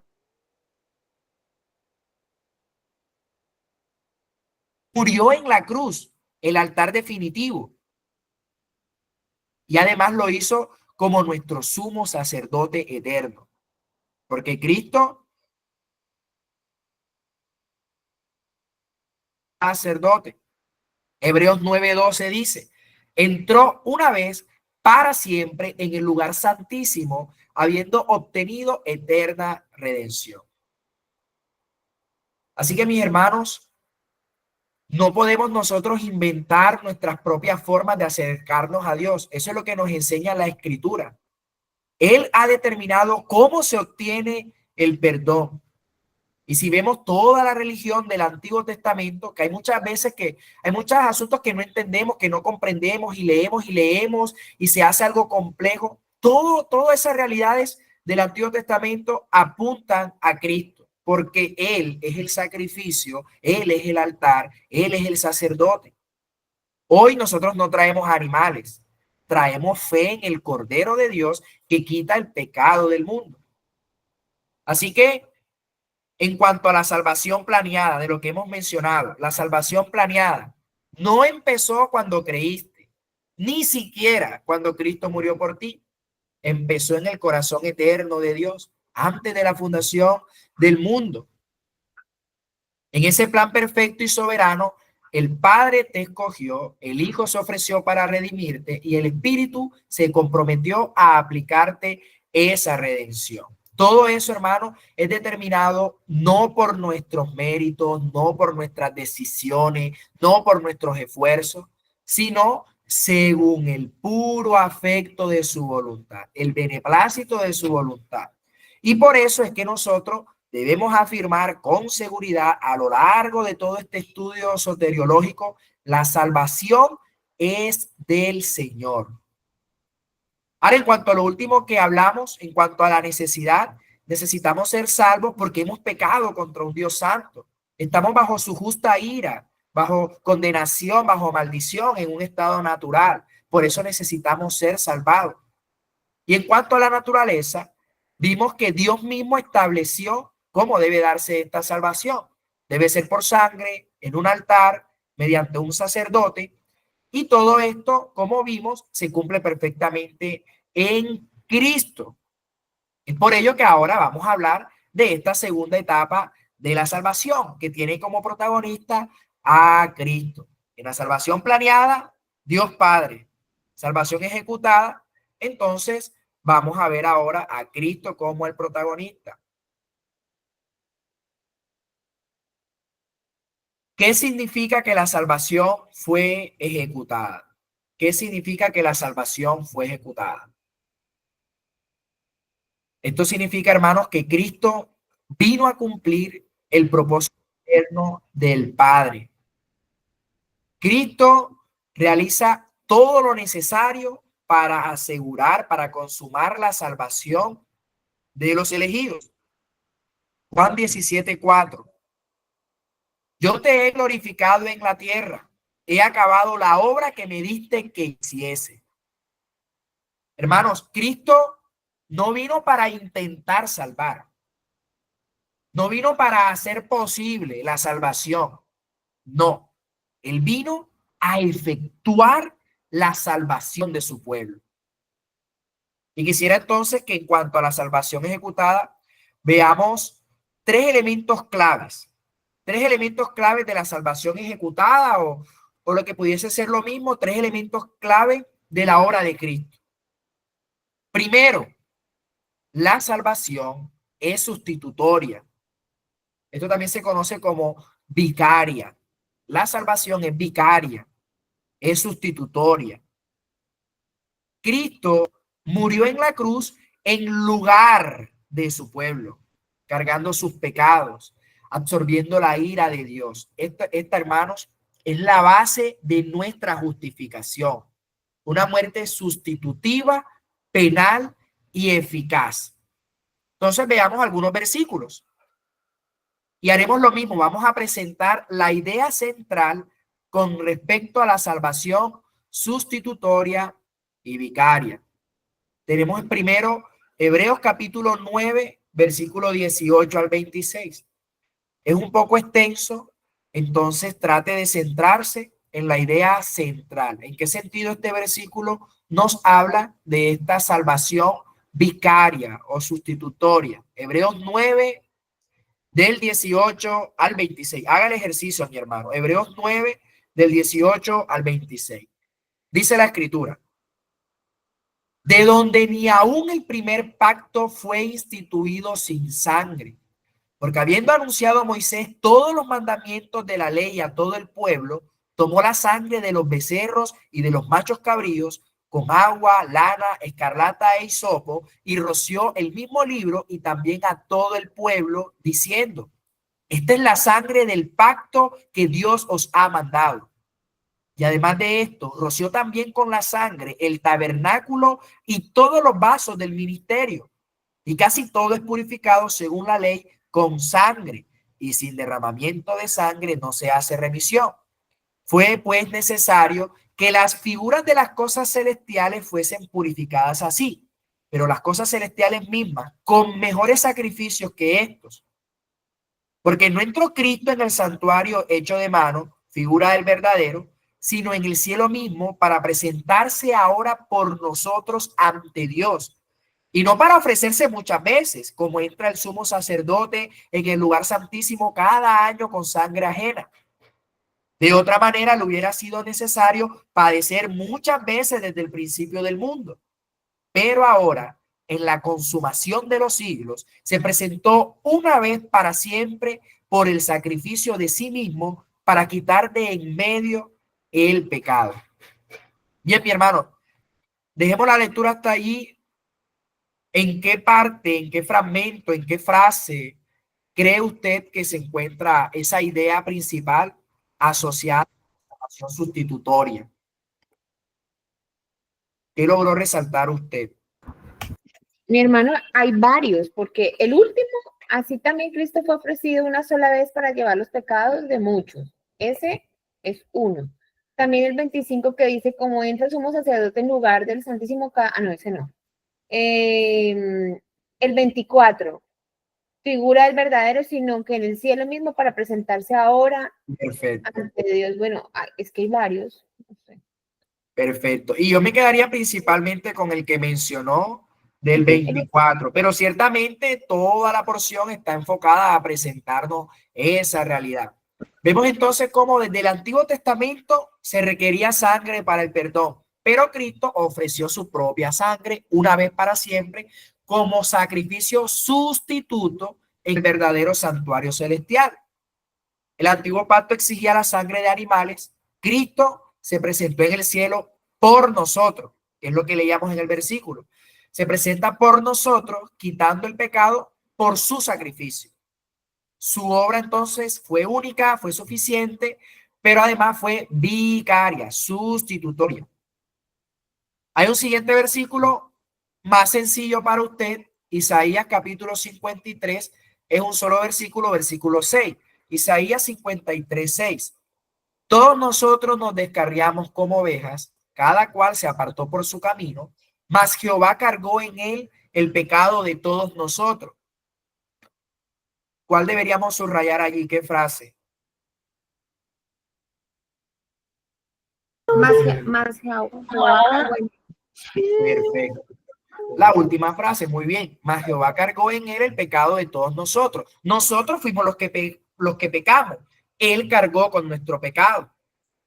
Murió en la cruz, el altar definitivo. Y además lo hizo como nuestro sumo sacerdote eterno. Porque Cristo, sacerdote. Hebreos 9:12 dice, entró una vez para siempre en el lugar santísimo, habiendo obtenido eterna redención. Así que, mis hermanos, no podemos nosotros inventar nuestras propias formas de acercarnos a Dios. Eso es lo que nos enseña la Escritura. Él ha determinado cómo se obtiene el perdón. Y si vemos toda la religión del Antiguo Testamento, que hay muchas veces que hay muchos asuntos que no entendemos, que no comprendemos y leemos y se hace algo complejo. Todas esas realidades del Antiguo Testamento apuntan a Cristo, porque Él es el sacrificio, Él es el altar, Él es el sacerdote. Hoy nosotros no traemos animales, traemos fe en el Cordero de Dios que quita el pecado del mundo. Así que, en cuanto a la salvación planeada, de lo que hemos mencionado, la salvación planeada no empezó cuando creíste, ni siquiera cuando Cristo murió por ti. Empezó en el corazón eterno de Dios, antes de la fundación del mundo. En ese plan perfecto y soberano, el Padre te escogió, el Hijo se ofreció para redimirte y el Espíritu se comprometió a aplicarte esa redención. Todo eso, hermano, es determinado no por nuestros méritos, no por nuestras decisiones, no por nuestros esfuerzos, sino según el puro afecto de su voluntad, el beneplácito de su voluntad. Y por eso es que nosotros debemos afirmar con seguridad a lo largo de todo este estudio soteriológico, la salvación es del Señor. Ahora, en cuanto a lo último que hablamos, en cuanto a la necesidad, necesitamos ser salvos porque hemos pecado contra un Dios santo. Estamos bajo su justa ira, bajo condenación, bajo maldición en un estado natural. Por eso necesitamos ser salvados. Y en cuanto a la naturaleza, vimos que Dios mismo estableció cómo debe darse esta salvación. Debe ser por sangre, en un altar, mediante un sacerdote. Y todo esto, como vimos, se cumple perfectamente en Cristo. Es por ello que ahora vamos a hablar de esta segunda etapa de la salvación, que tiene como protagonista a Cristo. En la salvación planeada, Dios Padre. Salvación ejecutada, entonces vamos a ver ahora a Cristo como el protagonista. ¿Qué significa que la salvación fue ejecutada? ¿Qué significa que la salvación fue ejecutada? Esto significa, hermanos, que Cristo vino a cumplir el propósito eterno del Padre. Cristo realiza todo lo necesario para asegurar, para consumar la salvación de los elegidos. Juan 17:4. Yo te he glorificado en la tierra, he acabado la obra que me diste que hiciese. Hermanos, Cristo no vino para intentar salvar, no vino para hacer posible la salvación, no, él vino a efectuar la salvación de su pueblo. Y quisiera entonces que en cuanto a la salvación ejecutada, veamos tres elementos claves de la salvación ejecutada o lo que pudiese ser lo mismo, tres elementos clave de la obra de Cristo. Primero, la salvación es sustitutoria. Esto también se conoce como vicaria. La salvación es vicaria, es sustitutoria. Cristo murió en la cruz en lugar de su pueblo, cargando sus pecados, absorbiendo la ira de Dios. Esta, hermanos, es la base de nuestra justificación. Una muerte sustitutiva, penal y eficaz. Entonces veamos algunos versículos. Y haremos lo mismo. Vamos a presentar la idea central con respecto a la salvación sustitutoria y vicaria. Tenemos primero Hebreos capítulo 9, versículo 18 al 26. Es un poco extenso, entonces trate de centrarse en la idea central. ¿En qué sentido este versículo nos habla de esta salvación vicaria o sustitutoria? Hebreos 9, del 18 al 26. Haga el ejercicio, mi hermano. Hebreos 9, del 18 al 26. Dice la escritura: de donde ni aún el primer pacto fue instituido sin sangre, porque habiendo anunciado a Moisés todos los mandamientos de la ley a todo el pueblo, tomó la sangre de los becerros y de los machos cabríos con agua, lana, escarlata e hisopo, y roció el mismo libro y también a todo el pueblo, diciendo: esta es la sangre del pacto que Dios os ha mandado. Y además de esto, roció también con la sangre el tabernáculo y todos los vasos del ministerio. Y casi todo es purificado según la ley con sangre, y sin derramamiento de sangre no se hace remisión. Fue pues necesario que las figuras de las cosas celestiales fuesen purificadas así, pero las cosas celestiales mismas con mejores sacrificios que estos. Porque no entró Cristo en el santuario hecho de mano, figura del verdadero, sino en el cielo mismo, para presentarse ahora por nosotros ante Dios. Y no para ofrecerse muchas veces, como entra el sumo sacerdote en el lugar santísimo cada año con sangre ajena. De otra manera, le hubiera sido necesario padecer muchas veces desde el principio del mundo. Pero ahora, en la consumación de los siglos, se presentó una vez para siempre por el sacrificio de sí mismo para quitar de en medio el pecado. Bien, mi hermano, dejemos la lectura hasta allí. ¿En qué parte, en qué fragmento, en qué frase cree usted que se encuentra esa idea principal asociada a la salvación sustitutoria? ¿Qué logró resaltar usted? Mi hermano, hay varios, porque el último, así también Cristo fue ofrecido una sola vez para llevar los pecados de muchos. Ese es uno. También el 25 que dice, como entra el sumo sacerdote en lugar del Santísimo, no, ese no. El 24, figura del verdadero, sino que en el cielo mismo para presentarse ahora Perfecto, ante Dios. Bueno, es que hay varios. No sé. perfecto. Y yo me quedaría principalmente con el que mencionó del 24, pero ciertamente toda la porción está enfocada a presentarnos esa realidad. Vemos entonces cómo desde el Antiguo Testamento se requería sangre para el perdón, pero Cristo ofreció su propia sangre una vez para siempre como sacrificio sustituto en el verdadero santuario celestial. El antiguo pacto exigía la sangre de animales. Cristo se presentó en el cielo por nosotros, que es lo que leíamos en el versículo. Se presenta por nosotros, quitando el pecado por su sacrificio. Su obra entonces fue única, fue suficiente, pero además fue vicaria, sustitutoria. Hay un siguiente versículo más sencillo para usted, Isaías capítulo 53, es un solo versículo, versículo 6. Isaías 53, 6. Todos nosotros nos descarriamos como ovejas, cada cual se apartó por su camino, mas Jehová cargó en él el pecado de todos nosotros. ¿Cuál deberíamos subrayar allí? ¿Qué frase? Más Perfecto. La última frase, muy bien. Mas Jehová cargó en él el pecado de todos nosotros. Nosotros fuimos los que pecamos. Él cargó con nuestro pecado.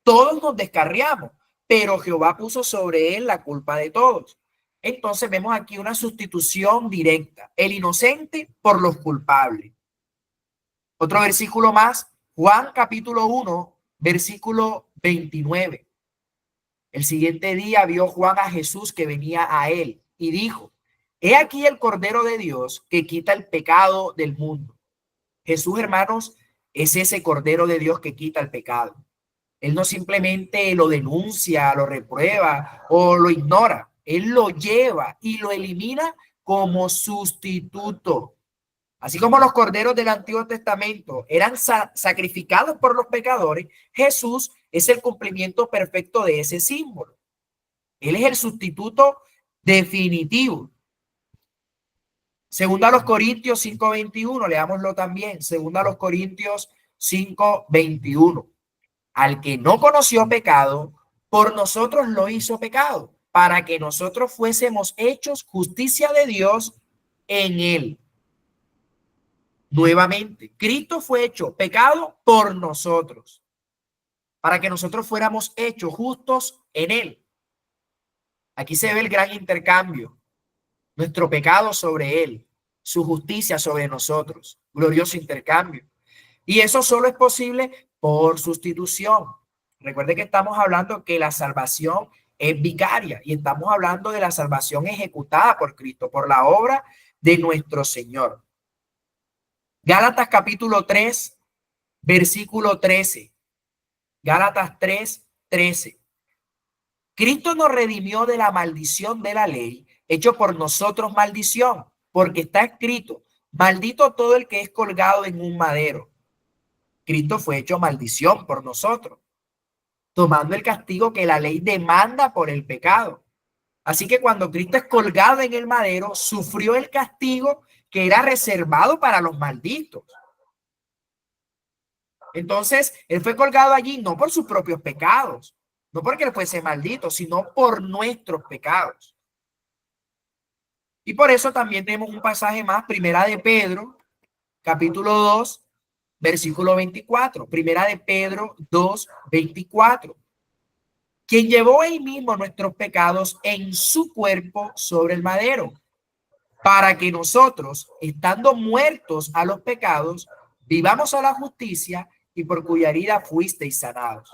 Todos nos descarriamos, pero Jehová puso sobre él la culpa de todos. Entonces vemos aquí una sustitución directa. El inocente por los culpables. Otro versículo más, Juan capítulo 1, versículo 29. El siguiente día vio Juan a Jesús que venía a él y dijo, he aquí el Cordero de Dios que quita el pecado del mundo. Jesús, hermanos, es ese Cordero de Dios que quita el pecado. Él no simplemente lo denuncia, lo reprueba o lo ignora. Él lo lleva y lo elimina como sustituto. Así como los corderos del Antiguo Testamento eran sacrificados por los pecadores, Jesús es el cumplimiento perfecto de ese símbolo. Él es el sustituto definitivo. Segunda a los Corintios 5:21, leámoslo también. Segunda a los Corintios 5:21. Al que no conoció pecado, por nosotros lo hizo pecado, para que nosotros fuésemos hechos justicia de Dios en él. Nuevamente, Cristo fue hecho pecado por nosotros, para que nosotros fuéramos hechos justos en él. Aquí se ve el gran intercambio, nuestro pecado sobre él, su justicia sobre nosotros, glorioso intercambio. Y eso solo es posible por sustitución. Recuerde que estamos hablando que la salvación es vicaria y estamos hablando de la salvación ejecutada por Cristo, por la obra de nuestro Señor. Gálatas capítulo 3, versículo 13. Gálatas 3, 13. Cristo nos redimió de la maldición de la ley, hecho por nosotros maldición, porque está escrito, maldito todo el que es colgado en un madero. Cristo fue hecho maldición por nosotros, tomando el castigo que la ley demanda por el pecado. Así que cuando Cristo es colgado en el madero, sufrió el castigo que era reservado para los malditos. Entonces, él fue colgado allí no por sus propios pecados, no porque él fuese maldito, sino por nuestros pecados. Y por eso también tenemos un pasaje más, Primera de Pedro, capítulo 2, versículo 24. Primera de Pedro 2, 24. Quien llevó él mismo nuestros pecados en su cuerpo sobre el madero, para que nosotros, estando muertos a los pecados, vivamos a la justicia y por cuya herida fuisteis sanados.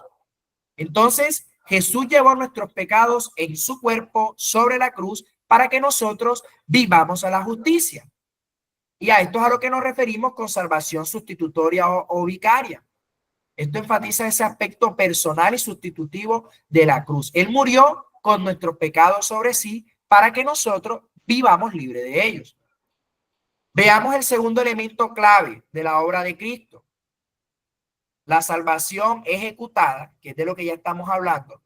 Entonces, Jesús llevó nuestros pecados en su cuerpo sobre la cruz para que nosotros vivamos a la justicia. Y a esto es a lo que nos referimos con salvación sustitutoria o vicaria. Esto enfatiza ese aspecto personal y sustitutivo de la cruz. Él murió con nuestros pecados sobre sí para que nosotros vivamos libres de ellos. Veamos el segundo elemento clave de la obra de Cristo. La salvación ejecutada, que es de lo que ya estamos hablando,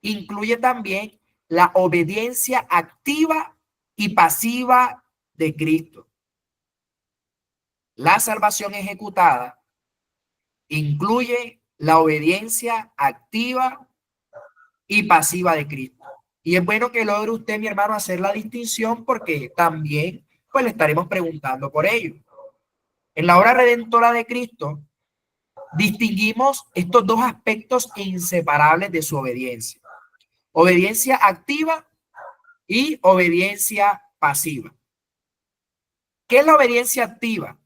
incluye también la obediencia activa y pasiva de Cristo. La salvación ejecutada incluye la obediencia activa y pasiva de Cristo. Y es bueno que logre usted, mi hermano, hacer la distinción porque también pues le estaremos preguntando por ello. En la obra redentora de Cristo distinguimos estos dos aspectos inseparables de su obediencia. Obediencia activa y obediencia pasiva. ¿Qué es la obediencia activa?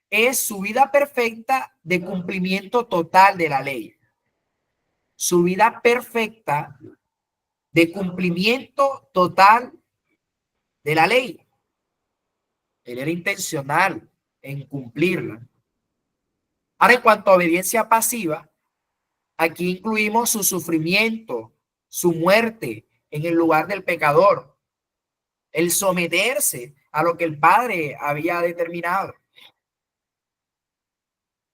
Es su vida perfecta de cumplimiento total de la ley. Su vida perfecta de cumplimiento total de la ley. Él era intencional en cumplirla. Ahora, en cuanto a obediencia pasiva, aquí incluimos su sufrimiento, su muerte en el lugar del pecador, el someterse a lo que el Padre había determinado.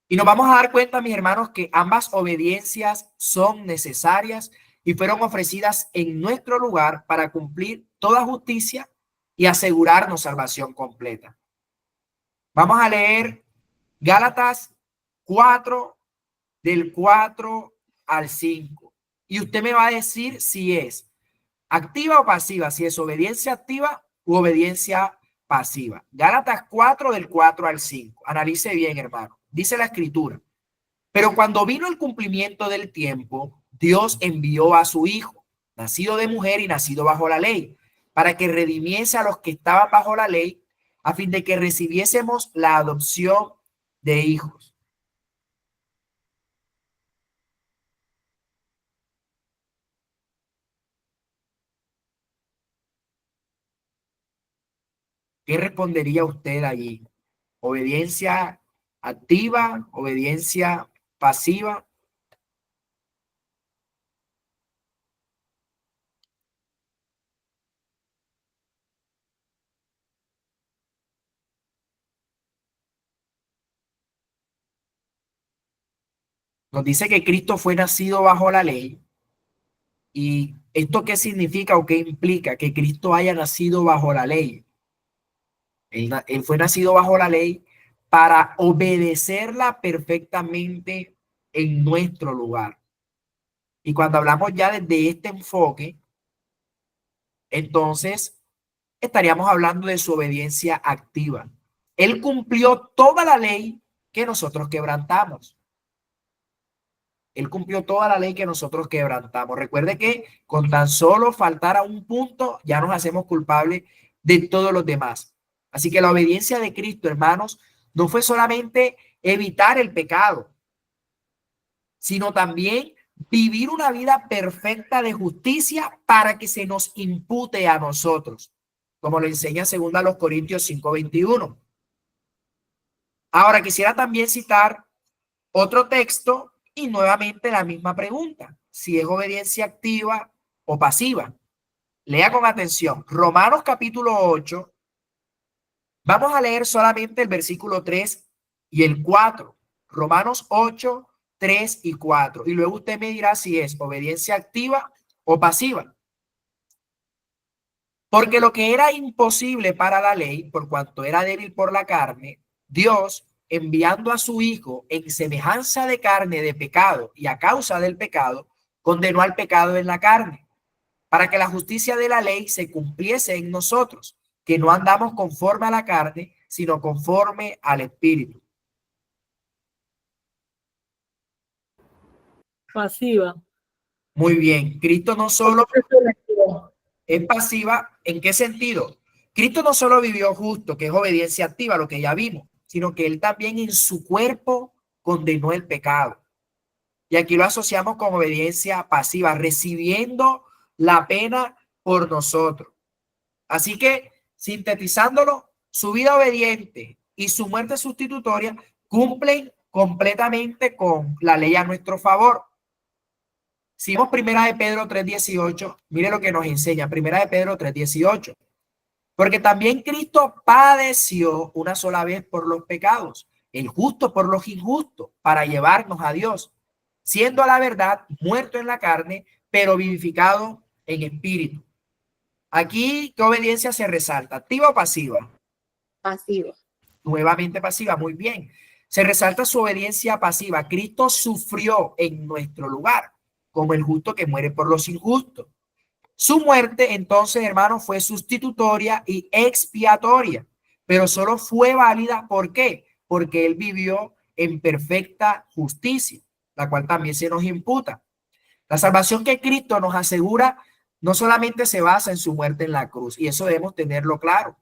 Y nos vamos a dar cuenta, mis hermanos, que ambas obediencias son necesarias y fueron ofrecidas en nuestro lugar para cumplir toda justicia y asegurarnos salvación completa. Vamos a leer Gálatas 4, del 4 al 5. Y usted me va a decir si es activa o pasiva, si es obediencia activa u obediencia pasiva. Gálatas 4, del 4 al 5. Analice bien, hermano. Dice la escritura: pero cuando vino el cumplimiento del tiempo, Dios envió a su Hijo, nacido de mujer y nacido bajo la ley, para que redimiese a los que estaban bajo la ley, a fin de que recibiésemos la adopción de hijos. ¿Qué respondería usted allí? ¿Obediencia activa, obediencia pasiva? Nos dice que Cristo fue nacido bajo la ley. ¿Y esto qué significa o qué implica? Que Cristo haya nacido bajo la ley. Él fue nacido bajo la ley para obedecerla perfectamente en nuestro lugar. Y cuando hablamos ya desde este enfoque, entonces estaríamos hablando de su obediencia activa. Él cumplió toda la ley que nosotros quebrantamos. Él cumplió toda la ley que nosotros quebrantamos. Recuerde que con tan solo faltar a un punto ya nos hacemos culpables de todos los demás. Así que la obediencia de Cristo, hermanos, no fue solamente evitar el pecado, sino también vivir una vida perfecta de justicia para que se nos impute a nosotros, como lo enseña 2 Corintios 5:21. Ahora quisiera también citar otro texto y nuevamente la misma pregunta, si es obediencia activa o pasiva. Lea con atención, Romanos capítulo 8. Vamos a leer solamente el versículo 3 y el 4. Romanos 8, 3 y 4. Y luego usted me dirá si es obediencia activa o pasiva. Porque lo que era imposible para la ley, por cuanto era débil por la carne, Dios, enviando a su Hijo en semejanza de carne de pecado y a causa del pecado, condenó al pecado en la carne, para que la justicia de la ley se cumpliese en nosotros, que no andamos conforme a la carne, sino conforme al Espíritu. Pasiva. Muy bien. Cristo no solo es pasiva. ¿En qué sentido? Cristo no solo vivió justo, que es obediencia activa, lo que ya vimos, sino que él también en su cuerpo condenó el pecado. Y aquí lo asociamos con obediencia pasiva, recibiendo la pena por nosotros. Así que, sintetizándolo, su vida obediente y su muerte sustitutoria cumplen completamente con la ley a nuestro favor. Si vemos Primera de Pedro 3:18, mire lo que nos enseña, Primera de Pedro 3:18. Porque también Cristo padeció una sola vez por los pecados, el justo por los injustos, para llevarnos a Dios, siendo a la verdad muerto en la carne, pero vivificado en espíritu. Aquí, ¿qué obediencia se resalta? ¿Activa o pasiva? Pasiva. Nuevamente pasiva, muy bien. Se resalta su obediencia pasiva. Cristo sufrió en nuestro lugar, como el justo que muere por los injustos. Su muerte, entonces, hermanos, fue sustitutoria y expiatoria, pero solo fue válida. ¿Por qué? Porque él vivió en perfecta justicia, la cual también se nos imputa. La salvación que Cristo nos asegura no solamente se basa en su muerte en la cruz, y eso debemos tenerlo claro,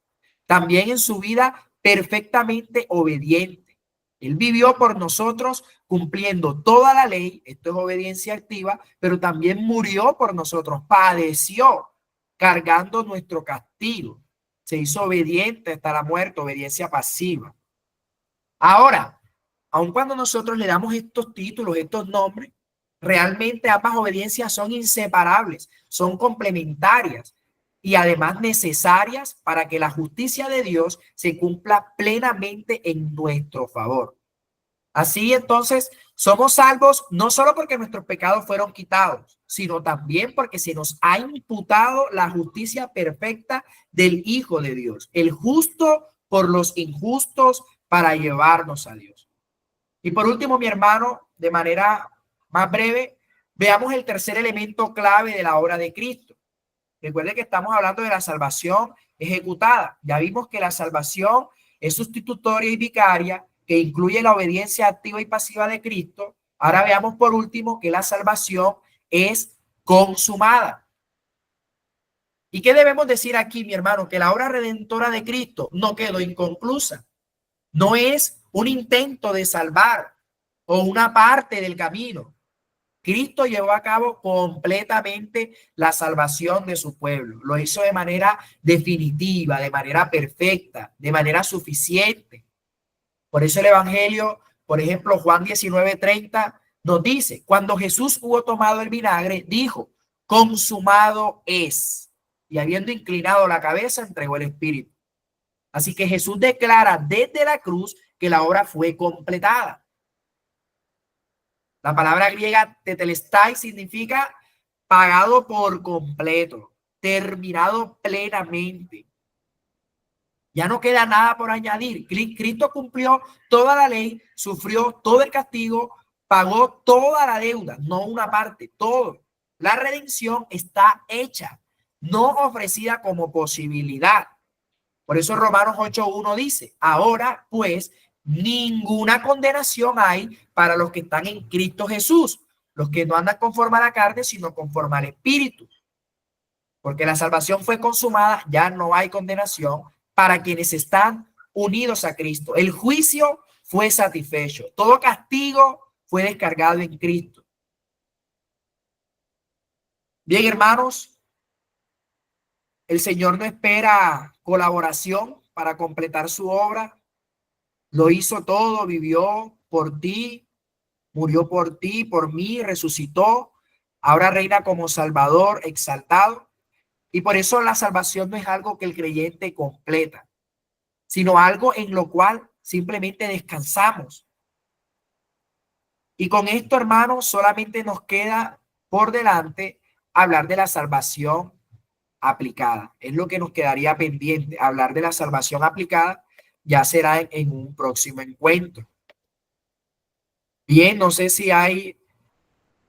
también en su vida perfectamente obediente. Él vivió por nosotros cumpliendo toda la ley, esto es obediencia activa, pero también murió por nosotros, padeció cargando nuestro castigo. Se hizo obediente hasta la muerte, obediencia pasiva. Ahora, aun cuando nosotros le damos estos títulos, estos nombres, realmente ambas obediencias son inseparables, son complementarias y además necesarias para que la justicia de Dios se cumpla plenamente en nuestro favor. Así entonces, somos salvos no solo porque nuestros pecados fueron quitados, sino también porque se nos ha imputado la justicia perfecta del Hijo de Dios, el justo por los injustos para llevarnos a Dios. Y por último, mi hermano, de manera más breve, veamos el tercer elemento clave de la obra de Cristo. Recuerde que estamos hablando de la salvación ejecutada. Ya vimos que la salvación es sustitutoria y vicaria, que incluye la obediencia activa y pasiva de Cristo. Ahora veamos por último que la salvación es consumada. ¿Y qué debemos decir aquí, mi hermano? Que la obra redentora de Cristo no quedó inconclusa. No es un intento de salvar o una parte del camino. Cristo llevó a cabo completamente la salvación de su pueblo. Lo hizo de manera definitiva, de manera perfecta, de manera suficiente. Por eso el Evangelio, por ejemplo, Juan 19:30 nos dice, cuando Jesús hubo tomado el vinagre, dijo, consumado es. Y habiendo inclinado la cabeza, entregó el Espíritu. Así que Jesús declara desde la cruz que la obra fue completada. La palabra griega tetelestai significa pagado por completo, terminado plenamente. Ya no queda nada por añadir. Cristo cumplió toda la ley, sufrió todo el castigo, pagó toda la deuda, no una parte, todo. La redención está hecha, no ofrecida como posibilidad. Por eso Romanos 8:1 dice, ahora pues ninguna condenación hay para los que están en Cristo Jesús, los que no andan conforme a la carne, sino conforme al Espíritu. Porque la salvación fue consumada, ya no hay condenación para quienes están unidos a Cristo. El juicio fue satisfecho, todo castigo fue descargado en Cristo. Bien, hermanos, el Señor no espera colaboración para completar su obra. Lo hizo todo, vivió por ti, murió por ti, por mí, resucitó. Ahora reina como Salvador exaltado. Y por eso la salvación no es algo que el creyente completa, sino algo en lo cual simplemente descansamos. Y con esto, hermanos, solamente nos queda por delante hablar de la salvación aplicada. Es lo que nos quedaría pendiente. Hablar de la salvación aplicada ya será en un próximo encuentro. Bien, no sé si hay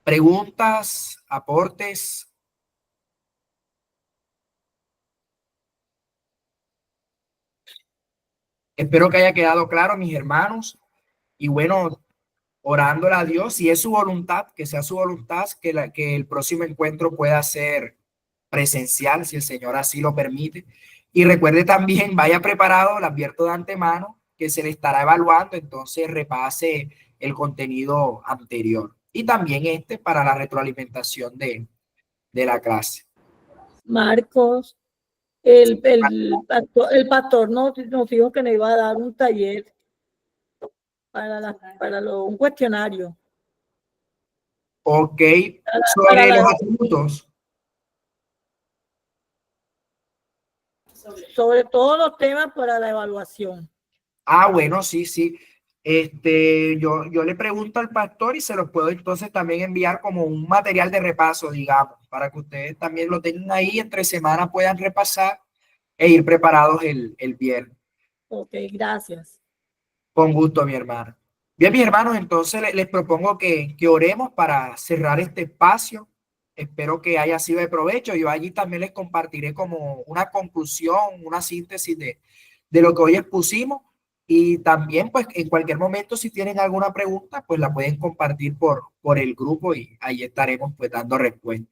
preguntas, aportes. Espero que haya quedado claro, mis hermanos. Y bueno, orándole a Dios, si es su voluntad, que sea su voluntad, que el próximo encuentro pueda ser presencial, si el Señor así lo permite. Y recuerde también, vaya preparado, le advierto de antemano, que se le estará evaluando, entonces repase el contenido anterior. Y también para la retroalimentación de la clase. Marcos, el pastor nos dijo que nos iba a dar un taller para un cuestionario. Ok, para sobre la- los atributos. sobre todos los temas para la evaluación. Ah, bueno, sí, sí. Yo le pregunto al pastor y se los puedo entonces también enviar como un material de repaso, digamos, para que ustedes también lo tengan ahí, entre semana puedan repasar e ir preparados el viernes. Ok, gracias. Con gusto, mi hermano. Bien, mis hermanos, entonces les propongo que oremos para cerrar este espacio. Espero que haya sido de provecho. Yo allí también les compartiré como una conclusión, una síntesis de lo que hoy expusimos. Y también, pues, en cualquier momento, si tienen alguna pregunta, pues la pueden compartir por el grupo y ahí estaremos, pues, dando respuesta.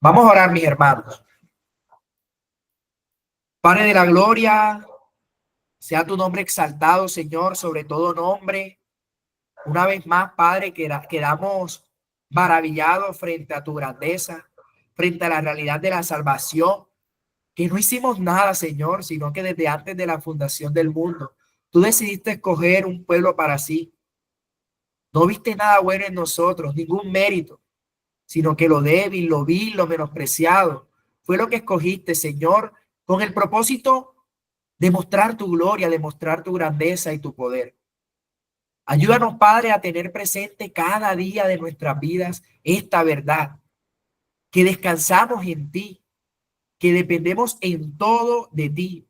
Vamos a orar, mis hermanos. Padre de la gloria, sea tu nombre exaltado, Señor, sobre todo nombre. Una vez más, Padre, quedamos maravillados frente a tu grandeza, frente a la realidad de la salvación, que no hicimos nada, Señor, sino que desde antes de la fundación del mundo, tú decidiste escoger un pueblo para sí. No viste nada bueno en nosotros, ningún mérito, sino que lo débil, lo vil, lo menospreciado, fue lo que escogiste, Señor, con el propósito de mostrar tu gloria, de mostrar tu grandeza y tu poder. Ayúdanos, Padre, a tener presente cada día de nuestras vidas esta verdad, que descansamos en ti, que dependemos en todo de ti,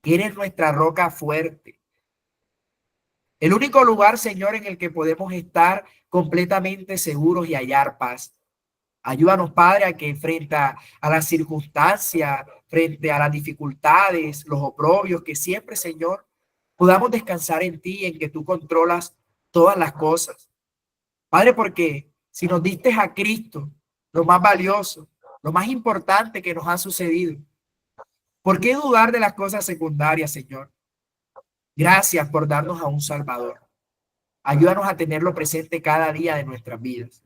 que eres nuestra roca fuerte. El único lugar, Señor, en el que podemos estar completamente seguros y hallar paz. Ayúdanos, Padre, a que frente a las circunstancias, frente a las dificultades, los oprobios, que siempre, Señor, podamos descansar en ti, en que tú controlas todas las cosas. Padre, porque si nos diste a Cristo, lo más valioso, lo más importante que nos ha sucedido, ¿por qué dudar de las cosas secundarias, Señor? Gracias por darnos a un Salvador. Ayúdanos a tenerlo presente cada día de nuestras vidas.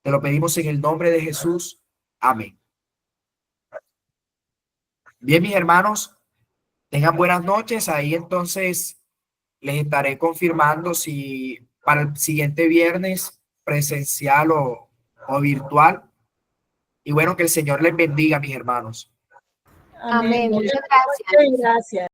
Te lo pedimos en el nombre de Jesús. Amén. Bien, mis hermanos, tengan buenas noches. Ahí entonces les estaré confirmando si para el siguiente viernes presencial o virtual. Y bueno, que el Señor les bendiga, mis hermanos. Amén. Amén. Muchas Buenas gracias. noches y gracias.